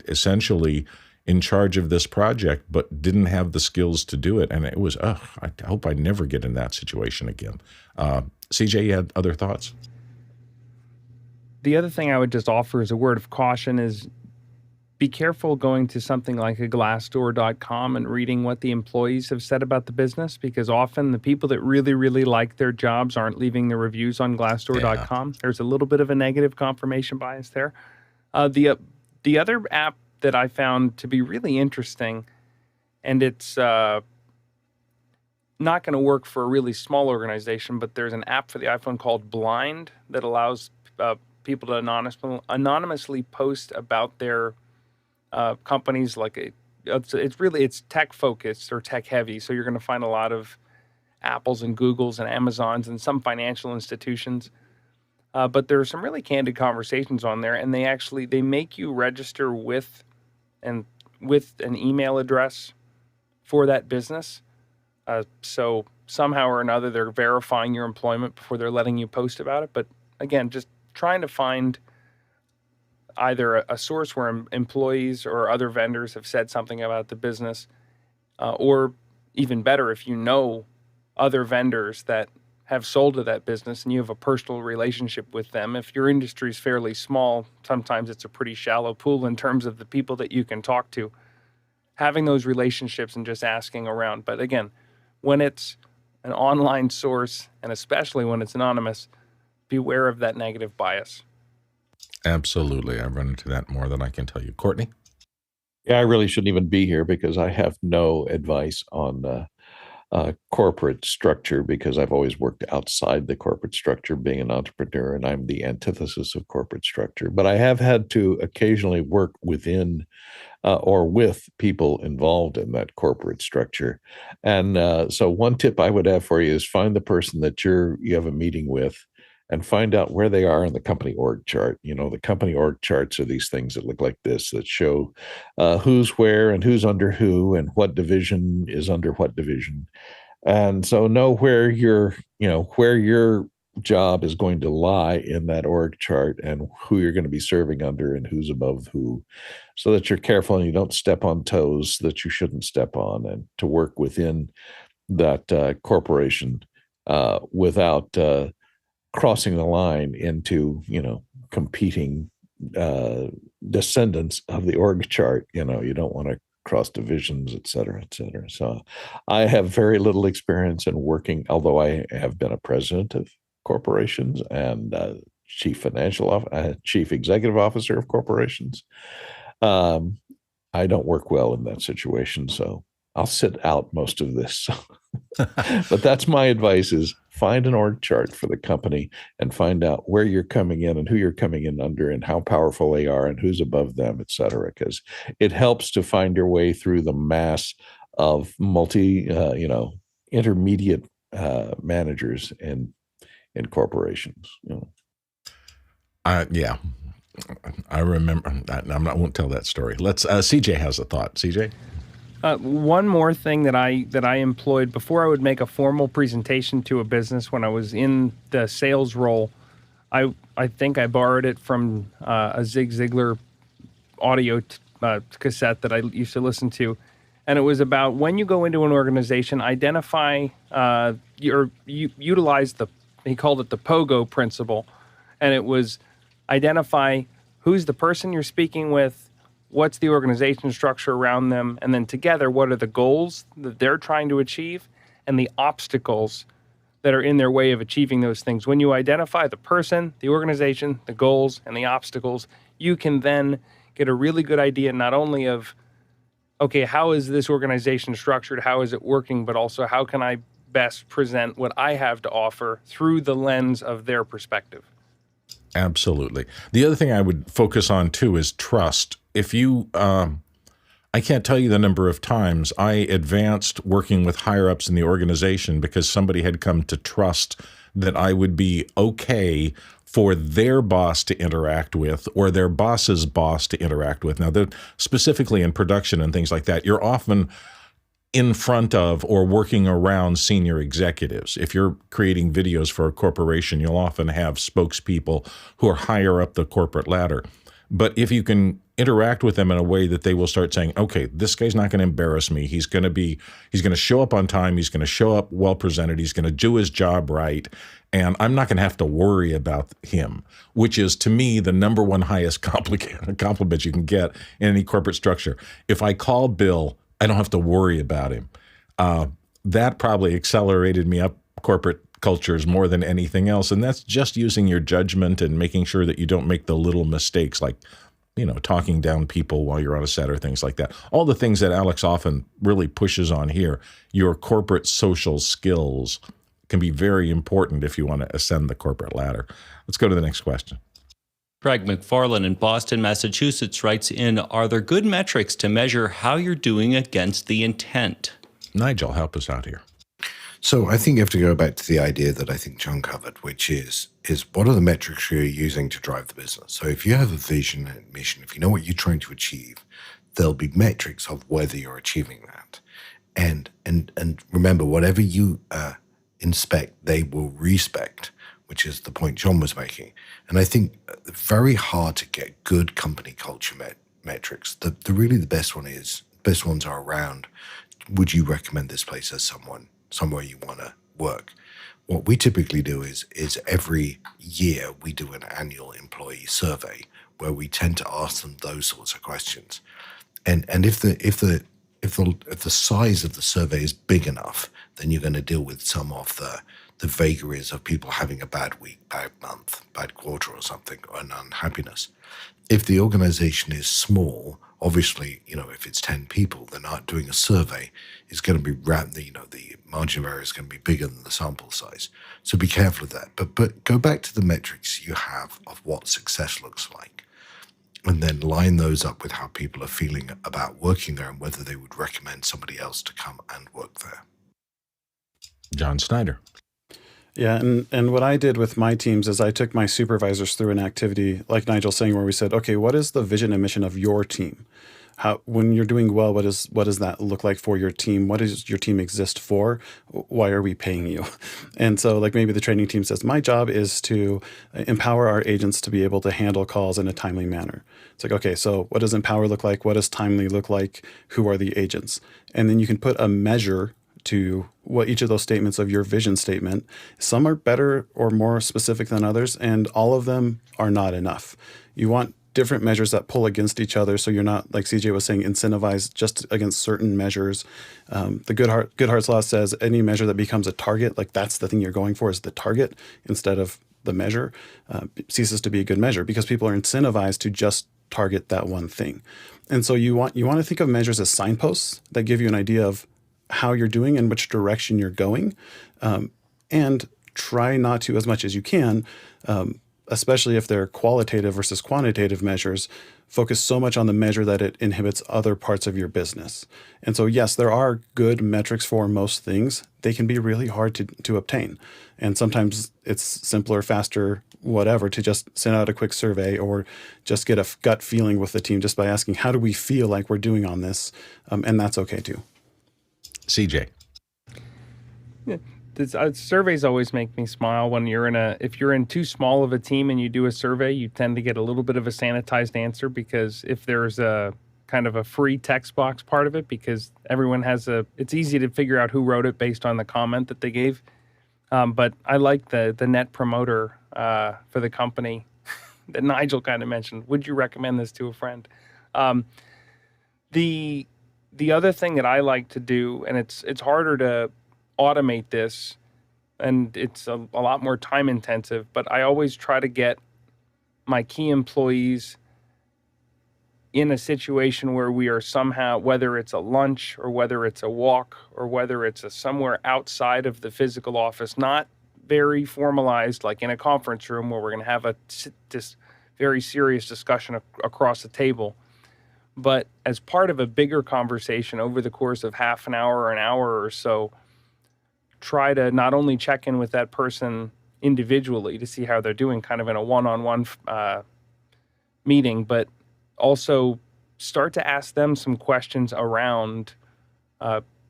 essentially in charge of this project, but didn't have the skills to do it. And it was, I hope I never get in that situation again. CJ, you had other thoughts? The other thing I would just offer as a word of caution is be careful going to something like a Glassdoor.com and reading what the employees have said about the business, because often the people that really, really like their jobs aren't leaving the reviews on Glassdoor.com. Yeah. There's a little bit of a negative confirmation bias there. The other app that I found to be really interesting, and it's not going to work for a really small organization, but there's an app for the iPhone called Blind that allows people to anonymously post about their companies. Like it's tech focused or tech heavy, so you're going to find a lot of Apples and Googles and Amazons and some financial institutions. But there are some really candid conversations on there, and they make you register with an email address for that business. So somehow or another, they're verifying your employment before they're letting you post about it. But again, just trying to find either a source where employees or other vendors have said something about the business, or even better, if you know other vendors that have sold to that business and you have a personal relationship with them. If your industry is fairly small, sometimes it's a pretty shallow pool in terms of the people that you can talk to. Having those relationships and just asking around. But again, when it's an online source, and especially when it's anonymous, beware of that negative bias. Absolutely. I've run into that more than I can tell you. Courtney? Yeah, I really shouldn't even be here because I have no advice on corporate structure, because I've always worked outside the corporate structure being an entrepreneur, and I'm the antithesis of corporate structure. But I have had to occasionally work within or with people involved in that corporate structure. And so one tip I would have for you is find the person that you have a meeting with and find out where they are in the company org chart. You know, the company org charts are these things that look like this, that show who's where and who's under who and what division is under what division. And so know where your job is going to lie in that org chart and who you're going to be serving under and who's above who, so that you're careful and you don't step on toes that you shouldn't step on, and to work within that corporation without crossing the line into, competing descendants of the org chart. You don't want to cross divisions, et cetera, et cetera. So I have very little experience in working, although I have been a president of corporations and chief executive officer of corporations. I don't work well in that situation, so I'll sit out most of this. But that's my advice: is find an org chart for the company and find out where you're coming in and who you're coming in under and how powerful they are and who's above them, et cetera, because it helps to find your way through the mass of intermediate managers in corporations. Yeah, I remember that. I won't tell that story. CJ has a thought. CJ? One more thing that I employed before I would make a formal presentation to a business when I was in the sales role. I think I borrowed it from a Zig Ziglar audio cassette that I used to listen to, and it was about when you go into an organization, identify utilize he called it the POGO principle, and it was identify who's the person you're speaking with, what's the organization structure around them, and then together, what are the goals that they're trying to achieve and the obstacles that are in their way of achieving those things. When you identify the person, the organization, the goals, and the obstacles, you can then get a really good idea not only of okay, how is this organization structured? How is it working? But also, how can I best present what I have to offer through the lens of their perspective? Absolutely. The other thing I would focus on too is trust. If you, I can't tell you the number of times I advanced working with higher ups in the organization because somebody had come to trust that I would be okay for their boss to interact with or their boss's boss to interact with. Now, specifically in production and things like that, you're often in front of or working around senior executives. If you're creating videos for a corporation, you'll often have spokespeople who are higher up the corporate ladder. But if you can interact with them in a way that they will start saying, okay, this guy's not going to embarrass me. He's going to show up on time. He's going to show up well presented. He's going to do his job right. And I'm not going to have to worry about him, which is, to me, the number one highest compliment you can get in any corporate structure. If I call Bill, I don't have to worry about him. That probably accelerated me up corporate cultures more than anything else. And that's just using your judgment and making sure that you don't make the little mistakes like, talking down people while you're on a set or things like that. All the things that Alex often really pushes on here, your corporate social skills can be very important if you want to ascend the corporate ladder. Let's go to the next question. Craig McFarlane in Boston, Massachusetts writes in, are there good metrics to measure how you're doing against the intent? Nigel, help us out here. So I think you have to go back to the idea that I think John covered, which is what are the metrics you're using to drive the business? So if you have a vision and mission, if you know what you're trying to achieve, there'll be metrics of whether you're achieving that. And remember, whatever you inspect, they will respect, which is the point John was making. And I think very hard to get good company culture metrics. The best ones are around, would you recommend this place as somewhere you want to work? What we typically do is every year we do an annual employee survey where we tend to ask them those sorts of questions. And if the size of the survey is big enough, then you're going to deal with some of the vagaries of people having a bad week, bad month, bad quarter or something, or an unhappiness. If the organization is small, obviously, if it's 10 people, then doing a survey is going to be the margin of error is going to be bigger than the sample size. So be careful of that. But go back to the metrics you have of what success looks like, and then line those up with how people are feeling about working there and whether they would recommend somebody else to come and work there. John Snyder. Yeah, and what I did with my teams is I took my supervisors through an activity, like Nigel's saying, where we said, okay, what is the vision and mission of your team? When you're doing well, what does that look like for your team? What does your team exist for? Why are we paying you? And so like maybe the training team says, my job is to empower our agents to be able to handle calls in a timely manner. It's like, okay, so what does empower look like? What does timely look like? Who are the agents? And then you can put a measure to what each of those statements of your vision statement. Some are better or more specific than others, and all of them are not enough. You want different measures that pull against each other, so you're not, like CJ was saying, incentivized just against certain measures. The Goodhart's Law says any measure that becomes a target, like that's the thing you're going for, is the target instead of the measure, ceases to be a good measure because people are incentivized to just target that one thing. And so you want to think of measures as signposts that give you an idea of how you're doing and which direction you're going, and try not to, as much as you can, especially if they're qualitative versus quantitative measures, focus so much on the measure that it inhibits other parts of your business. And so, yes, there are good metrics for most things. They can be really hard to obtain. And sometimes it's simpler, faster, whatever, to just send out a quick survey or just get a gut feeling with the team just by asking, how do we feel like we're doing on this? And that's okay too. CJ. Yeah, surveys always make me smile when if you're in too small of a team and you do a survey, you tend to get a little bit of a sanitized answer, because if there's a kind of a free text box part of it, because everyone it's easy to figure out who wrote it based on the comment that they gave. But I like the net promoter for the company that Nigel kind of mentioned. Would you recommend this to a friend? The other thing that I like to do, and it's harder to automate this, and it's a lot more time intensive, but I always try to get my key employees in a situation where we are somehow, whether it's a lunch or whether it's a walk or whether it's somewhere outside of the physical office, not very formalized, like in a conference room where we're going to have this very serious discussion across the table, but as part of a bigger conversation over the course of half an hour or an hour or so, try to not only check in with that person individually to see how they're doing, kind of in a one-on-one meeting, but also start to ask them some questions around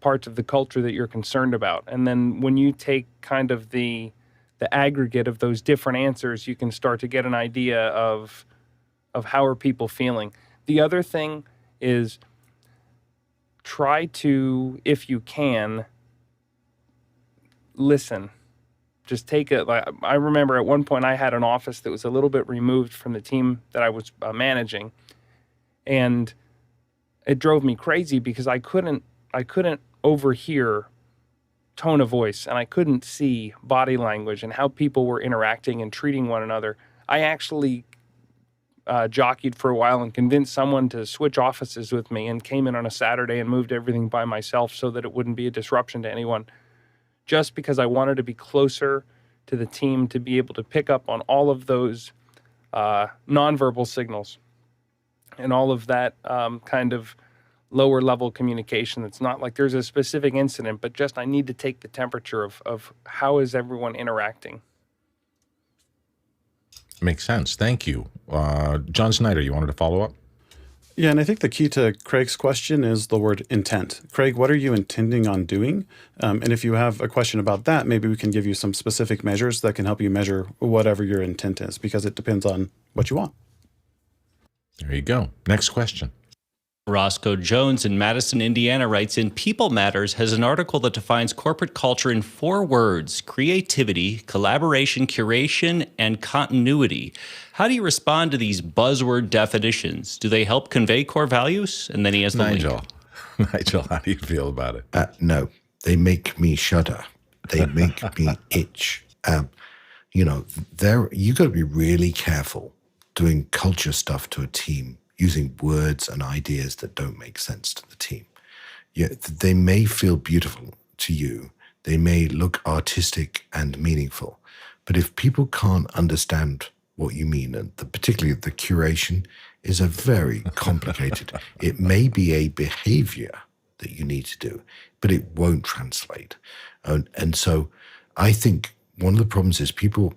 parts of the culture that you're concerned about. And then when you take kind of the aggregate of those different answers, you can start to get an idea of how are people feeling. The other thing is try to, if you can, listen. Just take it. I remember at one point I had an office that was a little bit removed from the team that I was managing, and it drove me crazy because I couldn't overhear tone of voice, and I couldn't see body language and how people were interacting and treating one another. I actually jockeyed for a while and convinced someone to switch offices with me, and came in on a Saturday and moved everything by myself so that it wouldn't be a disruption to anyone, just because I wanted to be closer to the team to be able to pick up on all of those nonverbal signals and all of that kind of lower level communication. It's not like there's a specific incident, but just I need to take the temperature of how is everyone interacting. Makes sense. Thank you. John Snyder, you wanted to follow up? Yeah, and I think the key to Craig's question is the word intent. Craig, what are you intending on doing? And if you have a question about that, maybe we can give you some specific measures that can help you measure whatever your intent is, because it depends on what you want. There you go. Next question. Roscoe Jones in Madison, Indiana writes in, People Matters has an article that defines corporate culture in 4 words: creativity, collaboration, curation, and continuity. How do you respond to these buzzword definitions? Do they help convey core values? And then he has the link. Nigel, how do you feel about it? No, they make me shudder. They make me itch. You got to be really careful doing culture stuff to a team using words and ideas that don't make sense to the team. Yeah, they may feel beautiful to you. They may look artistic and meaningful. But if people can't understand what you mean, and particularly the curation is a very complicated, it may be a behavior that you need to do, but it won't translate. And so I think one of the problems is people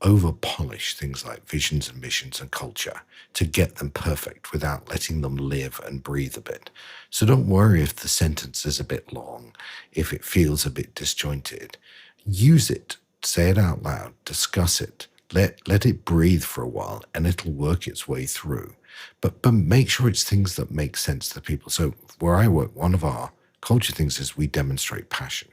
over-polish things like visions and missions and culture to get them perfect without letting them live and breathe a bit. So don't worry if the sentence is a bit long, if it feels a bit disjointed. Use it, say it out loud, discuss it, let it breathe for a while, and it'll work its way through. But make sure it's things that make sense to people. So where I work, one of our culture things is we demonstrate passion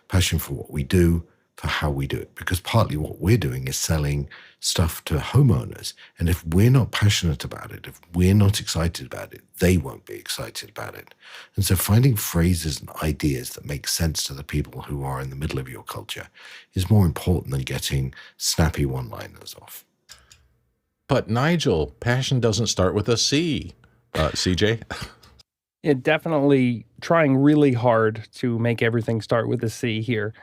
for what we do, for how we do it, because partly what we're doing is selling stuff to homeowners. And if we're not passionate about it, if we're not excited about it, they won't be excited about it. And so finding phrases and ideas that make sense to the people who are in the middle of your culture is more important than getting snappy one-liners off. But Nigel, passion doesn't start with a C. CJ? Yeah, definitely trying really hard to make everything start with a C here.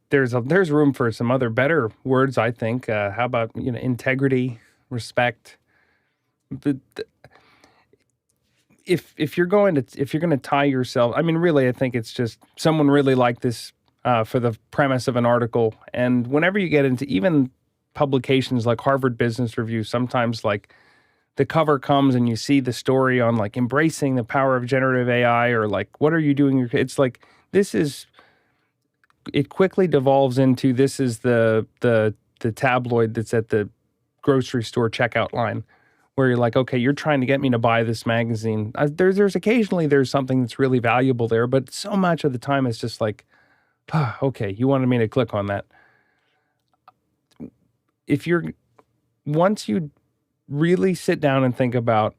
There's room for some other better words, I think. How about integrity, respect? But if you're going to tie yourself, I mean, really, I think it's just someone really liked this for the premise of an article. And whenever you get into even publications like Harvard Business Review, sometimes like the cover comes and you see the story on like embracing the power of generative AI, or like what are you doing? It's like it quickly devolves into this is the tabloid that's at the grocery store checkout line, where you're like, okay, you're trying to get me to buy this magazine. There's occasionally there's something that's really valuable there, but so much of the time it's just like, okay, you wanted me to click on that. Once you really sit down and think about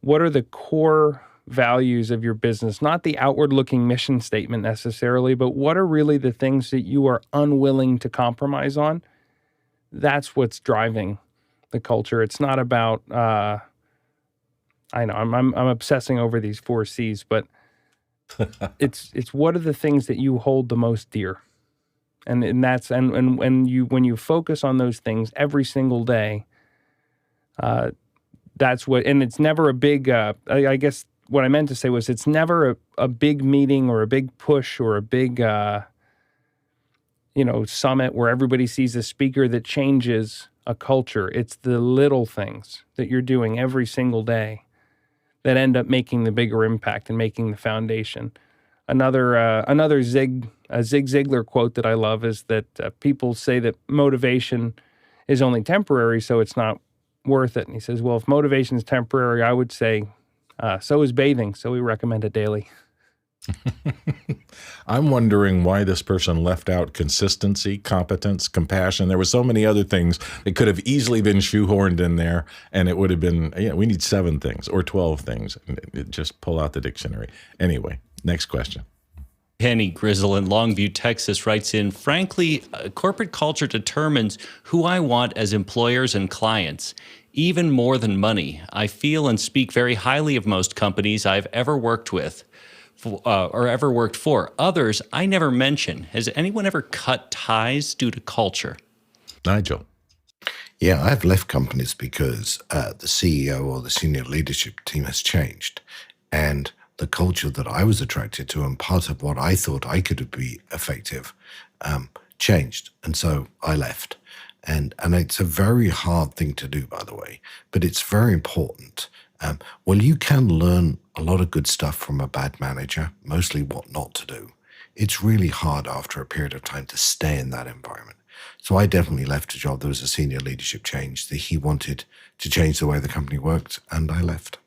what are the core values of your business, not the outward-looking mission statement necessarily, but what are really the things that you are unwilling to compromise on? That's what's driving the culture. It's not about I know I'm obsessing over these 4 C's, but it's what are the things that you hold the most dear, and that's and when you focus on those things every single day, that's what. And it's never a big. I guess what I meant to say was it's never a big meeting or a big push or a big summit where everybody sees a speaker that changes a culture. It's the little things that you're doing every single day that end up making the bigger impact and making the foundation. Another Zig Ziglar quote that I love is that people say that motivation is only temporary, so it's not worth it. And he says, well, if motivation is temporary, I would say so is bathing, so we recommend it daily. I'm wondering why this person left out consistency, competence, compassion. There were so many other things that could have easily been shoehorned in there, and it would have been, we need 7 things or 12 things. Just pull out the dictionary. Anyway, next question. Kenny Grizzle in Longview, Texas writes in, frankly, corporate culture determines who I want as employers and clients, even more than money. I feel and speak very highly of most companies I've ever worked with. Or ever worked for. Others I never mention. Has anyone ever cut ties due to culture? Nigel. Yeah, I've left companies because the CEO or the senior leadership team has changed. And the culture that I was attracted to and part of what I thought I could be effective changed. And so I left. And it's a very hard thing to do, by the way, but it's very important. Well, you can learn a lot of good stuff from a bad manager, mostly what not to do. It's really hard after a period of time to stay in that environment. So I definitely left a job. There was a senior leadership change that he wanted to change the way the company worked, and I left.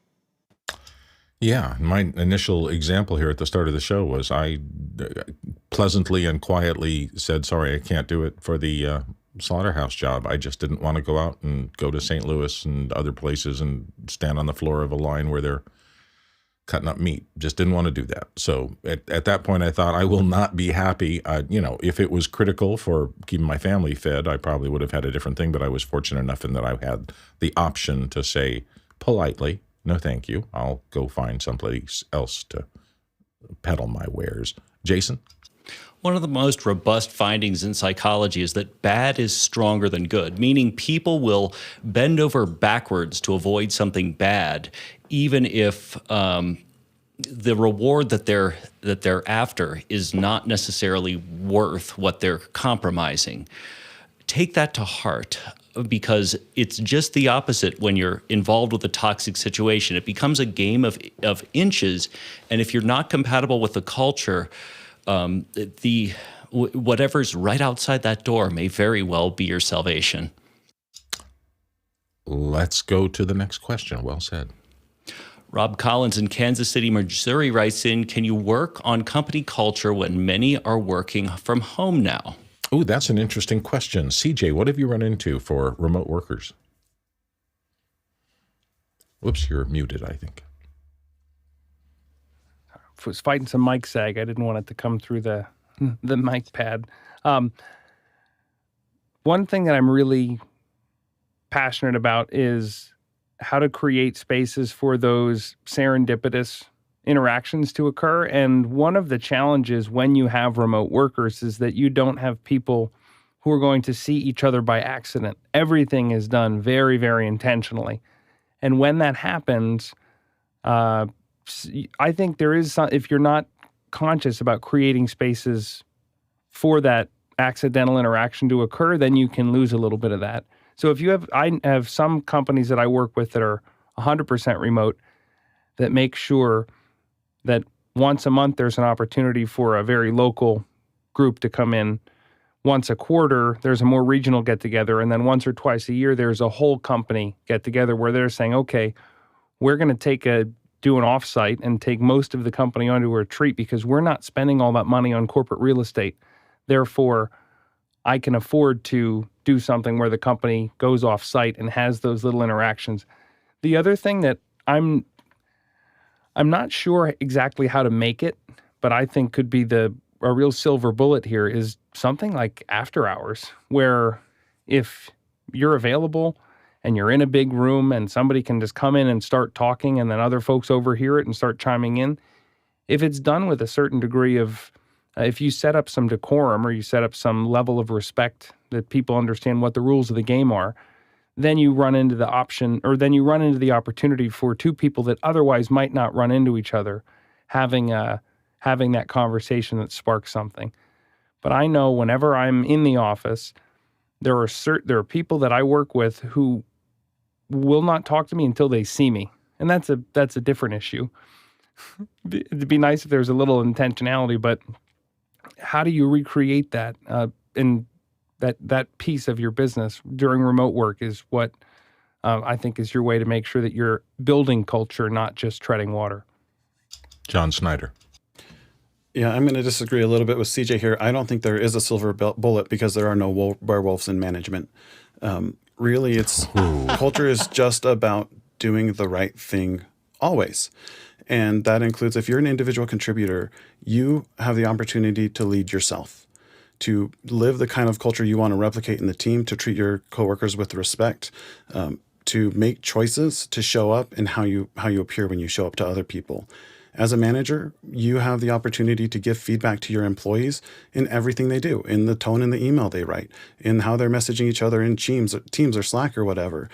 Yeah, my initial example here at the start of the show was I pleasantly and quietly said, sorry, I can't do it for the slaughterhouse job. I just didn't want to go out and go to St. Louis and other places and stand on the floor of a line where they're cutting up meat. Just didn't want to do that. So at that point, I thought I will not be happy. If it was critical for keeping my family fed, I probably would have had a different thing, but I was fortunate enough in that I had the option to say politely, no, thank you. I'll go find someplace else to peddle my wares. Jason? One of the most robust findings in psychology is that bad is stronger than good, meaning people will bend over backwards to avoid something bad, even if the reward that they're after is not necessarily worth what they're compromising. Take that to heart, because it's just the opposite when you're involved with a toxic situation. It becomes a game of inches, and if you're not compatible with the culture, whatever's right outside that door may very well be your salvation. Let's go to the next question. Well said. Rob Collins in Kansas City, Missouri writes in, can you work on company culture when many are working from home now? Oh, that's an interesting question. CJ, what have you run into for remote workers? Whoops, you're muted, I think. Was fighting some mic sag. I didn't want it to come through the mic pad. One thing that I'm really passionate about is how to create spaces for those serendipitous interactions to occur. And one of the challenges when you have remote workers is that you don't have people who are going to see each other by accident. Everything is done very, very intentionally. And when that happens, I think there is some, if you're not conscious about creating spaces for that accidental interaction to occur, then you can lose a little bit of that. So I have some companies that I work with that are 100% remote that make sure that once a month there's an opportunity for a very local group to come in. Once a quarter, there's a more regional get-together, and then once or twice a year, there's a whole company get-together where they're saying, okay, we're going to do an offsite and take most of the company onto a retreat because we're not spending all that money on corporate real estate. Therefore, I can afford to do something where the company goes off-site and has those little interactions. The other thing that I'm not sure exactly how to make it, but I think could be a real silver bullet here is something like after hours, where if you're available and you're in a big room and somebody can just come in and start talking and then other folks overhear it and start chiming in. If it's done with a certain degree of, if you set up some decorum or you set up some level of respect that people understand what the rules of the game are, then you run into the option, or then you run into the opportunity for two people that otherwise might not run into each other having that conversation that sparks something. But I know whenever I'm in the office, there are people that I work with who will not talk to me until they see me, and that's a different issue. It'd be nice if there's a little intentionality, but how do you recreate that in that piece of your business during remote work is what I think is your way to make sure that you're building culture, not just treading water. John Snyder. Yeah, I'm going to disagree a little bit with CJ here. I don't think there is a silver bullet because there are no werewolves in management. Really, culture is just about doing the right thing always. And that includes, if you're an individual contributor, you have the opportunity to lead yourself, to live the kind of culture you want to replicate in the team, to treat your coworkers with respect, to make choices, to show up and how you appear when you show up to other people. As a manager, you have the opportunity to give feedback to your employees in everything they do, in the tone in the email they write, in how they're messaging each other in Teams or Slack or whatever.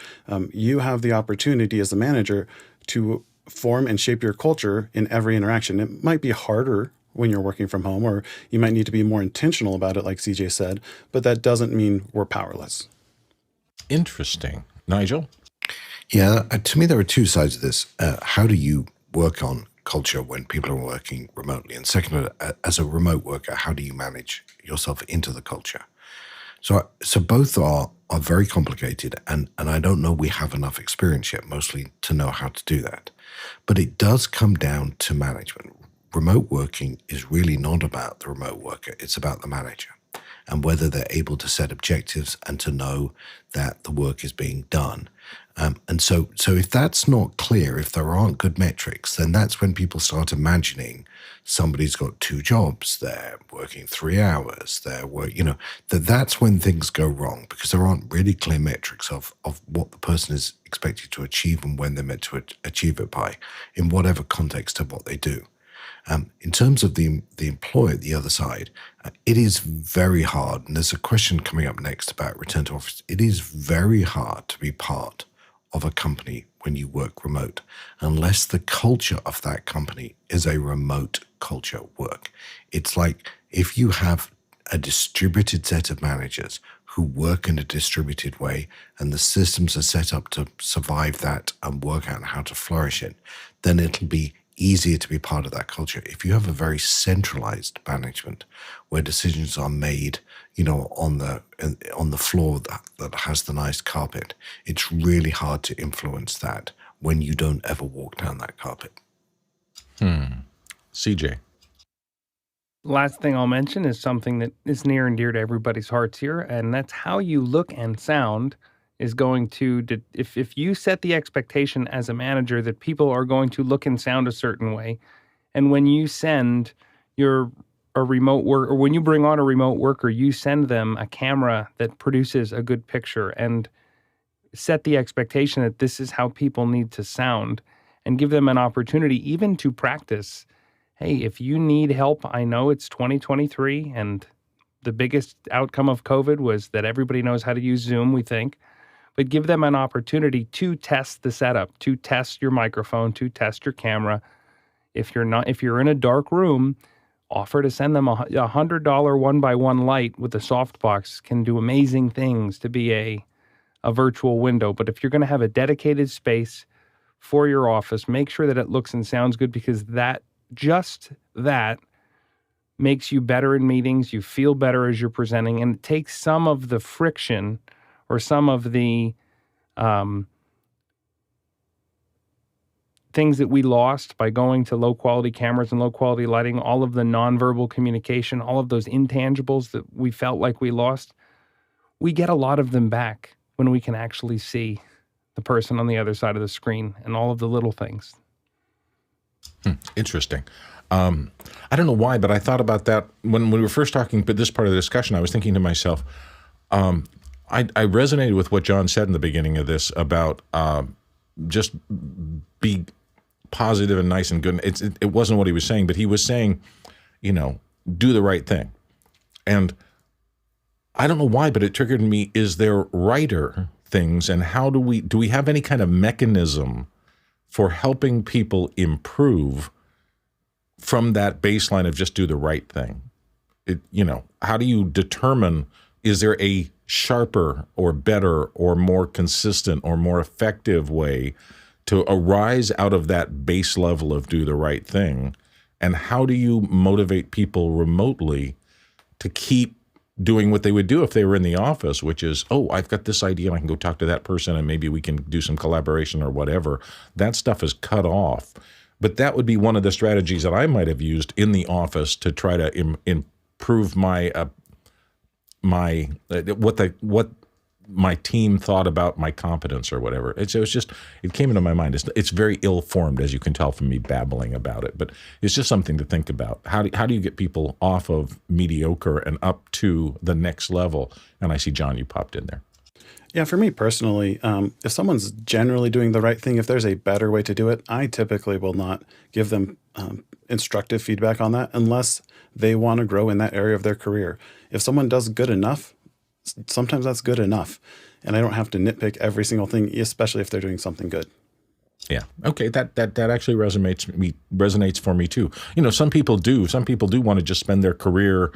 You have the opportunity as a manager to form and shape your culture in every interaction. It might be harder when you're working from home, or you might need to be more intentional about it, like CJ said, but that doesn't mean we're powerless. Interesting. Nigel? Yeah, to me, there are two sides of this. How do you work on culture when people are working remotely? And second, as a remote worker, how do you manage yourself into the culture? So both are very complicated, and I don't know we have enough experience yet, mostly to know how to do that. But it does come down to management. Remote working is really not about the remote worker, it's about the manager and whether they're able to set objectives and to know that the work is being done. And so if that's not clear, if there aren't good metrics, then that's when people start imagining somebody's got 2 jobs, they're working 3 hours, that's when things go wrong, because there aren't really clear metrics of what the person is expected to achieve and when they're meant to achieve it by, in whatever context of what they do. In terms of the employer, the other side, it is very hard, and there's a question coming up next about return to office. It is very hard to be part of a company when you work remote, unless the culture of that company is a remote culture work. It's like if you have a distributed set of managers who work in a distributed way and the systems are set up to survive that and work out how to flourish it, then it'll be easier to be part of that culture. If you have a very centralized management where decisions are made, on the floor that has the nice carpet, it's really hard to influence that when you don't ever walk down that carpet. CJ. Last thing I'll mention is something that is near and dear to everybody's hearts here, and that's how you look and sound is going to, if you set the expectation as a manager that people are going to look and sound a certain way, and when you send a remote work, or when you bring on a remote worker, you send them a camera that produces a good picture and set the expectation that this is how people need to sound, and give them an opportunity even to practice. Hey, if you need help, I know it's 2023, and the biggest outcome of COVID was that everybody knows how to use Zoom, we think. But give them an opportunity to test the setup, to test your microphone, to test your camera. If you're in a dark room, offer to send them a $100 1x1 light with a softbox can do amazing things to be a virtual window. But if you're going to have a dedicated space for your office, make sure that it looks and sounds good, because that makes you better in meetings. You feel better as you're presenting, and it takes some of the friction or some of the things that we lost by going to low-quality cameras and low-quality lighting, all of the nonverbal communication, all of those intangibles that we felt like we lost. We get a lot of them back when we can actually see the person on the other side of the screen and all of the little things. Interesting. I don't know why, but I thought about that when we were first talking, but this part of the discussion, I was thinking to myself, I resonated with what John said in the beginning of this about just be positive and nice and good. It wasn't what he was saying, but he was saying, do the right thing. And I don't know why, but it triggered in me, is there writer things, and how do we have any kind of mechanism for helping people improve from that baseline of just do the right thing? How do you determine, is there a sharper or better or more consistent or more effective way to arise out of that base level of do the right thing? And how do you motivate people remotely to keep doing what they would do if they were in the office, which is, oh, I've got this idea and I can go talk to that person and maybe we can do some collaboration or whatever. That stuff is cut off. But that would be one of the strategies that I might have used in the office to try to improve what my team thought about my competence or whatever. It came into my mind. It's very ill-formed, as you can tell from me babbling about it, but it's just something to think about. How do you get people off of mediocre and up to the next level? And I see, John, you popped in there. Yeah, for me personally, if someone's generally doing the right thing, if there's a better way to do it, I typically will not give them instructive feedback on that unless they want to grow in that area of their career. If someone does good enough, sometimes that's good enough. And I don't have to nitpick every single thing, especially if they're doing something good. Yeah. Okay. That actually resonates for me too. Some people do want to just spend their career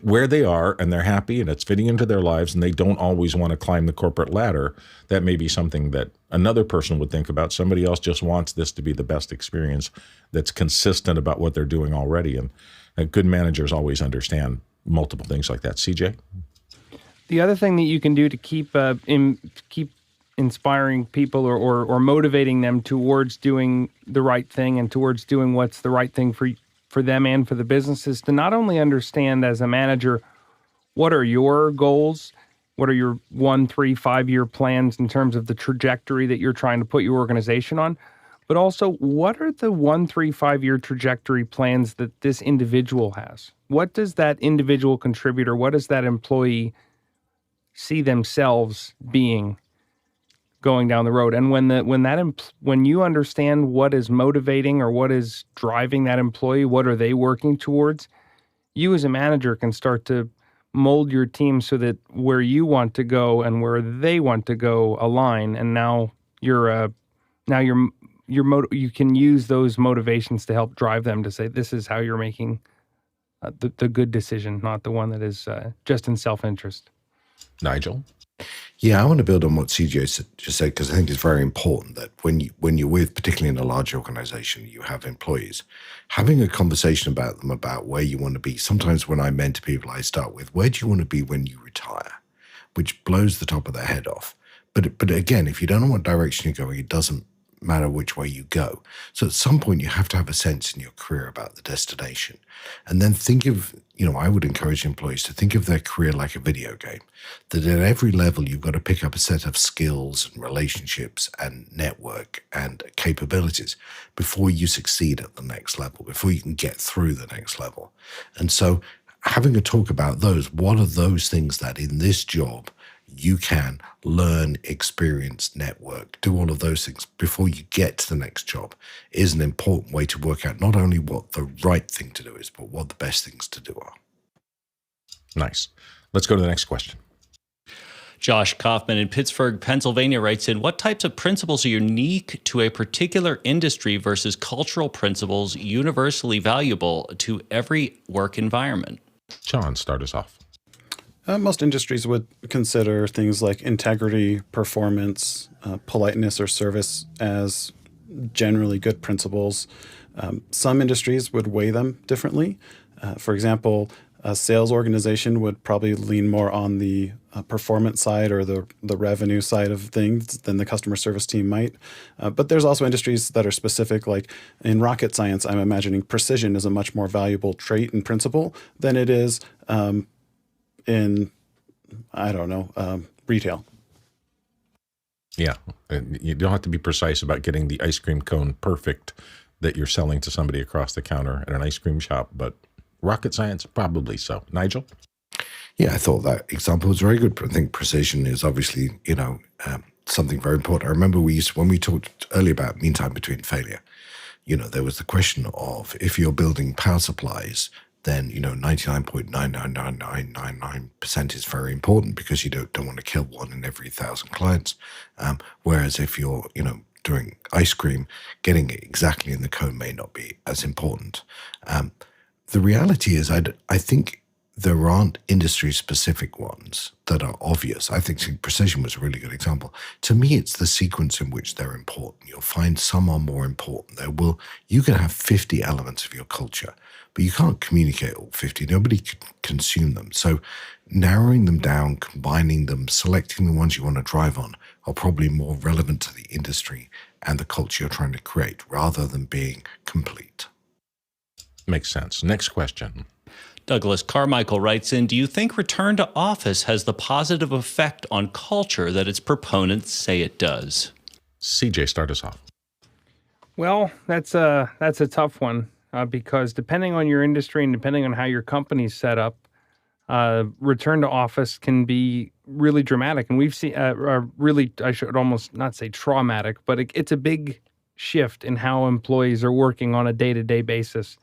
where they are and they're happy and it's fitting into their lives and they don't always want to climb the corporate ladder. That may be something that another person would think about. Somebody else just wants this to be the best experience that's consistent about what they're doing already. And good managers always understand multiple things like that. CJ? The other thing that you can do to keep inspiring people or motivating them towards doing the right thing and towards doing what's the right thing for them and for the business is to not only understand as a manager what are your goals, what are your 1, 3, 5-year plans in terms of the trajectory that you're trying to put your organization on, but also what are the 1, 3, 5-year trajectory plans that this individual has? What does that individual contributor, what does that employee see themselves being going down the road? And when you understand what is motivating or what is driving that employee, what are they working towards, you as a manager can start to mold your team so that where you want to go and where they want to go align. And now you can use those motivations to help drive them to say, this is how you're making the good decision, not the one that is just in self-interest. Nigel? Yeah, I want to build on what CJ just said, because I think it's very important that when you're with, particularly in a large organization, you have employees, having a conversation about them about where you want to be. Sometimes when I mentor people, I start with, where do you want to be when you retire? Which blows the top of their head off. But again, if you don't know what direction you're going, it doesn't matter which way you go. So at some point, you have to have a sense in your career about the destination. And then think of, I would encourage employees to think of their career like a video game, that at every level, you've got to pick up a set of skills and relationships and network and capabilities before you succeed at the next level, before you can get through the next level. And so having a talk about those, what are those things that in this job you can learn, experience, network, do all of those things before you get to the next job is an important way to work out not only what the right thing to do is, but what the best things to do are. Nice. Let's go to the next question. Josh Kaufman in Pittsburgh, Pennsylvania writes in, what types of principles are unique to a particular industry versus cultural principles universally valuable to every work environment? John, start us off. Most industries would consider things like integrity, performance, politeness, or service as generally good principles. Some industries would weigh them differently. For example, a sales organization would probably lean more on the performance side or the revenue side of things than the customer service team might. But there's also industries that are specific, like in rocket science, I'm imagining precision is a much more valuable trait and principle than it is in, retail. Yeah. You don't have to be precise about getting the ice cream cone perfect that you're selling to somebody across the counter at an ice cream shop, but rocket science, probably so. Nigel? Yeah, I thought that example was very good. But I think precision is obviously, something very important. I remember when we talked earlier about mean time between failure, there was the question of if you're building power supplies, then 99.99999% is very important because you don't want to kill 1 in every 1,000 clients. Whereas if you're doing ice cream, getting it exactly in the cone may not be as important. The reality is, I think there aren't industry-specific ones that are obvious. I think precision was a really good example. To me, it's the sequence in which they're important. You'll find some are more important. You can have 50 elements of your culture, but you can't communicate all 50. Nobody can consume them. So narrowing them down, combining them, selecting the ones you want to drive on are probably more relevant to the industry and the culture you're trying to create rather than being complete. Makes sense. Next question. Douglas Carmichael writes in, do you think return to office has the positive effect on culture that its proponents say it does? CJ, start us off. Well, that's a tough one because depending on your industry and depending on how your company's set up, return to office can be really dramatic. And we've seen really, I should almost not say traumatic, but it's a big shift in how employees are working on a day-to-day basis.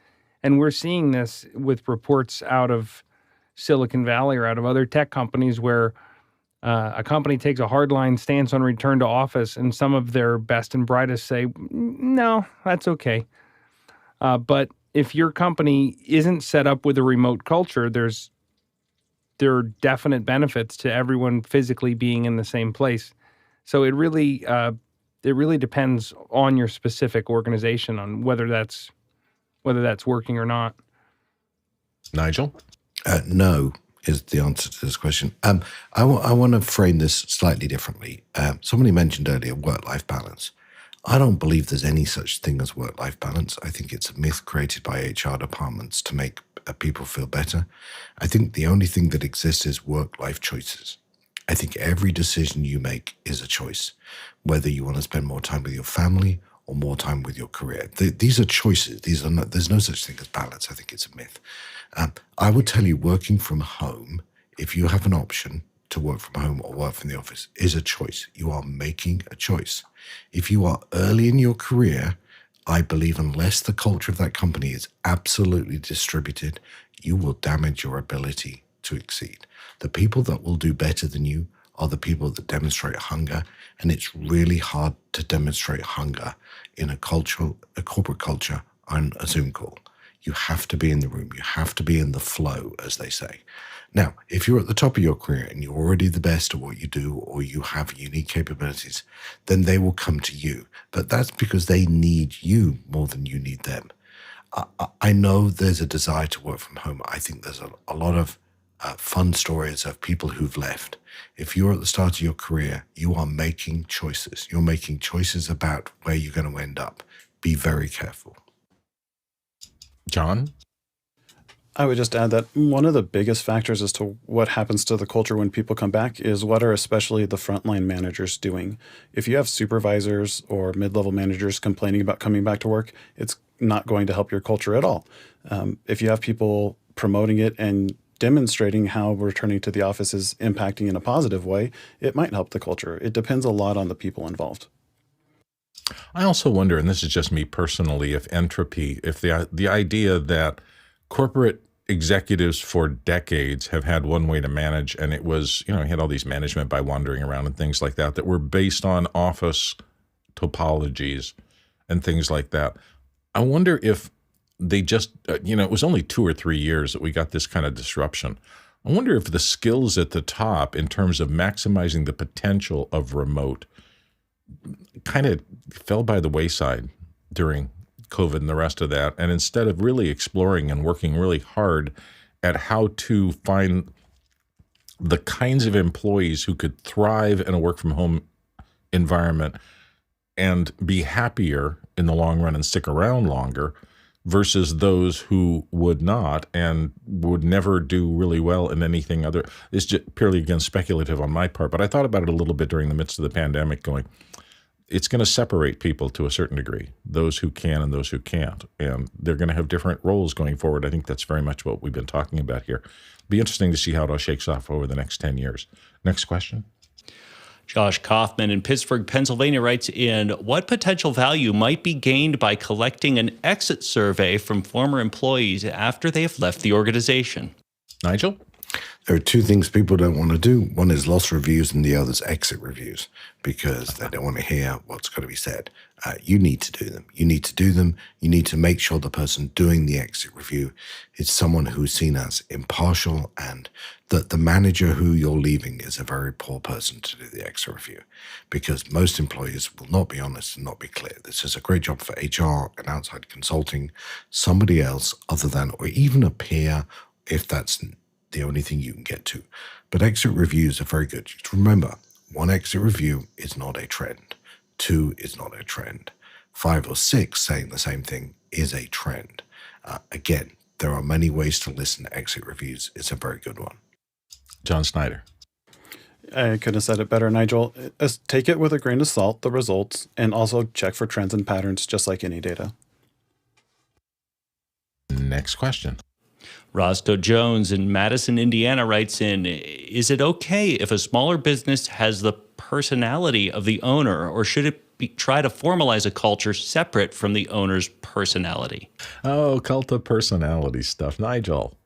And we're seeing this with reports out of Silicon Valley or out of other tech companies where a company takes a hardline stance on return to office and some of their best and brightest say, no, that's okay. But if your company isn't set up with a remote culture, there are definite benefits to everyone physically being in the same place. So it really depends on your specific organization on whether that's working or not. Nigel? No is the answer to this question. I want to frame this slightly differently. Somebody mentioned earlier work-life balance. I don't believe there's any such thing as work-life balance. I think it's a myth created by HR departments to make people feel better. I think the only thing that exists is work-life choices. I think every decision you make is a choice, whether you want to spend more time with your family or more time with your career. These are choices. There's no such thing as balance. I think it's a myth. I would tell you working from home, if you have an option to work from home or work from the office, is a choice. You are making a choice. If you are early in your career, I believe unless the culture of that company is absolutely distributed, you will damage your ability to exceed. The people that will do better than you are the people that demonstrate hunger, and it's really hard to demonstrate hunger in a corporate culture on a Zoom call. You have to be in the room. You have to be in the flow, as they say. Now, if you're at the top of your career and you're already the best at what you do or you have unique capabilities, then they will come to you. But that's because they need you more than you need them. I know there's a desire to work from home. I think there's a lot of fun stories of people who've left. If you're at the start of your career, you are making choices. You're making choices about where you're going to end up. Be very careful. John? I would just add that one of the biggest factors as to what happens to the culture when people come back is what are especially the frontline managers doing. If you have supervisors or mid-level managers complaining about coming back to work, it's not going to help your culture at all. If you have people promoting it and demonstrating how returning to the office is impacting in a positive way, it might help the culture. It depends a lot on the people involved. I also wonder, and this is just me personally, if entropy, if the idea that corporate executives for decades have had one way to manage, and it was, you had all these management by wandering around and things like that were based on office topologies and things like that. I wonder if they just, it was only 2 or 3 years that we got this kind of disruption. I wonder if the skills at the top in terms of maximizing the potential of remote kind of fell by the wayside during COVID and the rest of that. And instead of really exploring and working really hard at how to find the kinds of employees who could thrive in a work from home environment and be happier in the long run and stick around longer versus those who would not and would never do really well in anything other. It's just purely, again, speculative on my part, but I thought about it a little bit during the midst of the pandemic going, it's going to separate people to a certain degree, those who can and those who can't. And they're going to have different roles going forward. I think that's very much what we've been talking about here. Be interesting to see how it all shakes off over the next 10 years. Next question. Josh Kaufman in Pittsburgh, Pennsylvania writes in, what potential value might be gained by collecting an exit survey from former employees after they have left the organization? Nigel? There are two things people don't want to do. One is loss reviews and the other is exit reviews because they don't want to hear what's going to be said. You need to do them. You need to do them. You need to make sure the person doing the exit review is someone who's seen as impartial and that the manager who you're leaving is a very poor person to do the exit review because most employees will not be honest and not be clear. This is a great job for HR and outside consulting, somebody else other than, or even a peer if that's the only thing you can get to. But exit reviews are very good. Just remember, one exit review is not a trend. Two is not a trend. 5 or 6 saying the same thing is a trend. Again, there are many ways to listen to exit reviews. It's a very good one. John Snyder. I couldn't have said it better, Nigel. Take it with a grain of salt, the results, and also check for trends and patterns, just like any data. Next question. Roscoe Jones in Madison, Indiana writes in, is it okay if a smaller business has the personality of the owner, or should it try to formalize a culture separate from the owner's personality? Oh, cult of personality stuff. Nigel.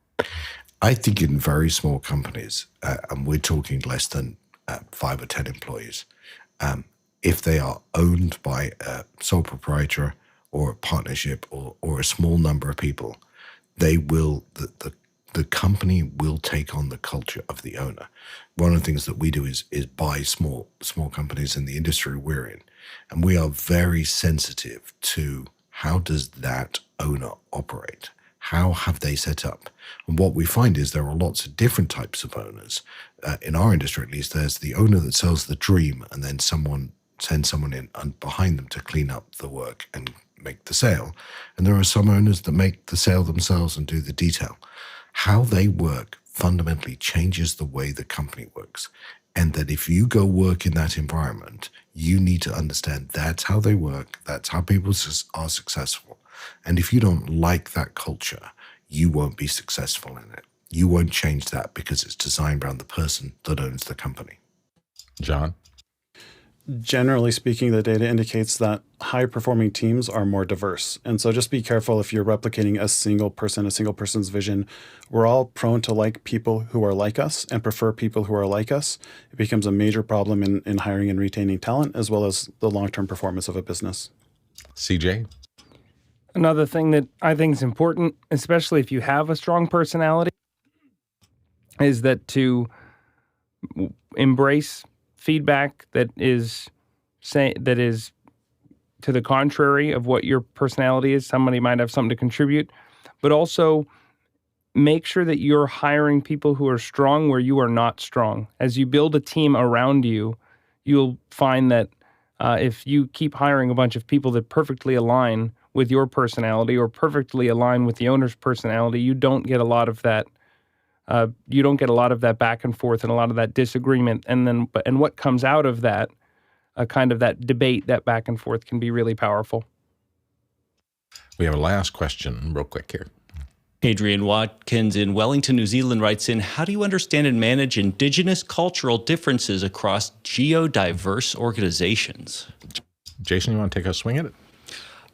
I think in very small companies, and we're talking less than 5 or 10 employees, if they are owned by a sole proprietor or a partnership or a small number of people, they will, the company will take on the culture of the owner. One of the things that we do is buy small companies in the industry we're in, and we are very sensitive to how does that owner operate? How have they set up? And what we find is there are lots of different types of owners. In our industry, at least, there's the owner that sells the dream, and then someone sends someone in behind them to clean up the work and make the sale. And there are some owners that make the sale themselves and do the detail. How they work fundamentally changes the way the company works. And that if you go work in that environment, you need to understand that's how they work, that's how people are successful. And if you don't like that culture, you won't be successful in it. You won't change that because it's designed around the person that owns the company. John? Generally speaking, the data indicates that high-performing teams are more diverse. And so just be careful if you're replicating a single person's vision. We're all prone to like people who are like us and prefer people who are like us. It becomes a major problem in hiring and retaining talent, as well as the long-term performance of a business. CJ? Another thing that I think is important, especially if you have a strong personality, is that to embrace feedback that is to the contrary of what your personality is. Somebody might have something to contribute, but also make sure that you're hiring people who are strong where you are not strong. As you build a team around you, you'll find that if you keep hiring a bunch of people that perfectly align with your personality or perfectly align with the owner's personality, you don't get a lot of that. You don't get a lot of that back and forth and a lot of that disagreement. And what comes out of that, kind of that debate, that back and forth, can be really powerful. We have a last question real quick here. Adrian Watkins in Wellington, New Zealand writes in, how do you understand and manage indigenous cultural differences across geodiverse organizations? Jason, you want to take a swing at it?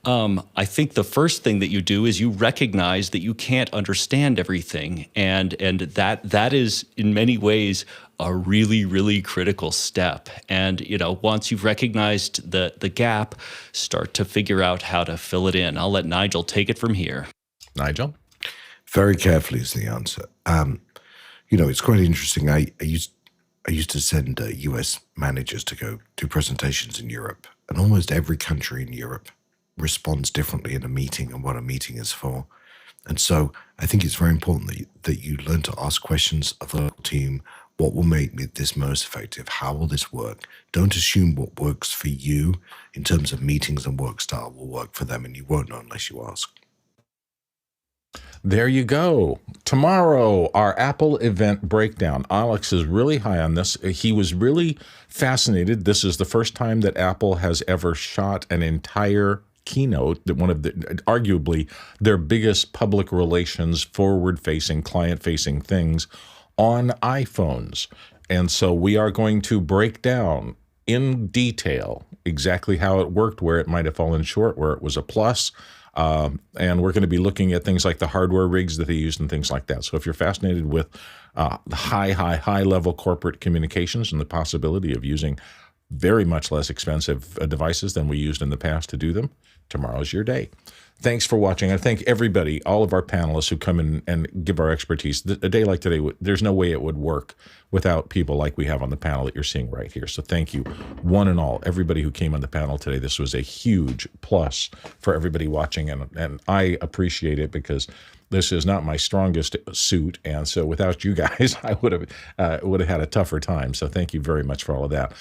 I think the first thing that you do is you recognize that you can't understand everything. And that is in many ways a really, really critical step. And, once you've recognized the gap, start to figure out how to fill it in. I'll let Nigel take it from here. Nigel? Very carefully is the answer. It's quite interesting. I used to send US managers to go do presentations in Europe, and almost every country in Europe responds differently in a meeting and what a meeting is for. And so I think it's very important that you learn to ask questions of the team. What will make this most effective? How will this work? Don't assume what works for you in terms of meetings and work style will work for them, and you won't know unless you ask. There you go. Tomorrow, our Apple event breakdown. Alex is really high on this. He was really fascinated. This is the first time that Apple has ever shot an entire keynote, that one of the arguably their biggest public relations, forward-facing, client-facing things on iPhones. And so we are going to break down in detail exactly how it worked, where it might have fallen short, where it was a plus. And we're going to be looking at things like the hardware rigs that they used and things like that. So if you're fascinated with high level corporate communications and the possibility of using very much less expensive devices than we used in the past to do them, tomorrow's your day. Thanks for watching. I thank everybody, all of our panelists who come in and give our expertise. A day like today, there's no way it would work without people like we have on the panel that you're seeing right here. So thank you, one and all, everybody who came on the panel today. This was a huge plus for everybody watching, and I appreciate it because this is not my strongest suit, and so without you guys, I would have had a tougher time. So thank you very much for all of that.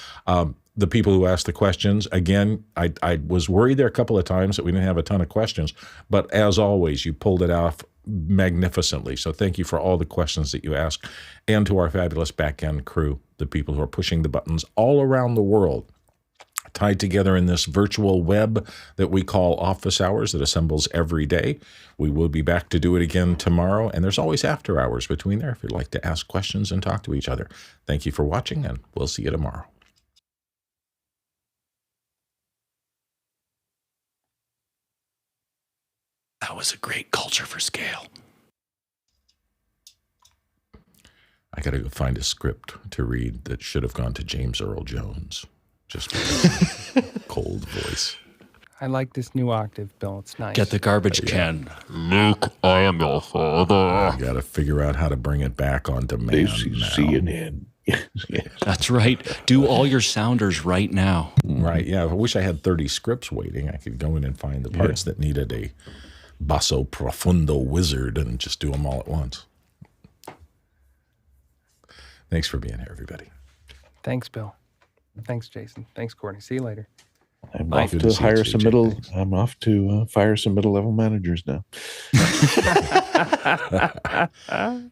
The people who asked the questions, again, I was worried there a couple of times that we didn't have a ton of questions, but as always, you pulled it off magnificently. So thank you for all the questions that you asked, and to our fabulous back-end crew, the people who are pushing the buttons all around the world, tied together in this virtual web that we call Office Hours that assembles every day. We will be back to do it again tomorrow, and there's always after hours between there if you'd like to ask questions and talk to each other. Thank you for watching, and we'll see you tomorrow. That was a great culture for scale. I got to go find a script to read that should have gone to James Earl Jones. Just because cold voice. I like this new octave, Bill. It's nice. Get the garbage can. Luke, I am your father. I got to figure out how to bring it back on demand now. CNN. That's right. Do all your sounders right now. Right, yeah. I wish I had 30 scripts waiting. I could go in and find the parts that needed a basso profundo wizard and just do them all at once. Thanks for being here, everybody. Thanks, Bill. Thanks, Jason. Thanks, Courtney. See you later. I'm Bye. off Good to to see you, hire CJ. some middle. Thanks. I'm off to fire some middle-level managers now.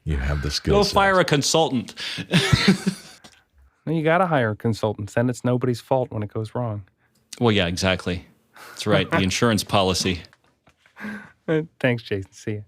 You have the skill Go set. fire a consultant. Well, you got to hire consultants. Then it's nobody's fault when it goes wrong. Well, yeah, exactly. That's right. The insurance policy. Thanks, Jason. See you.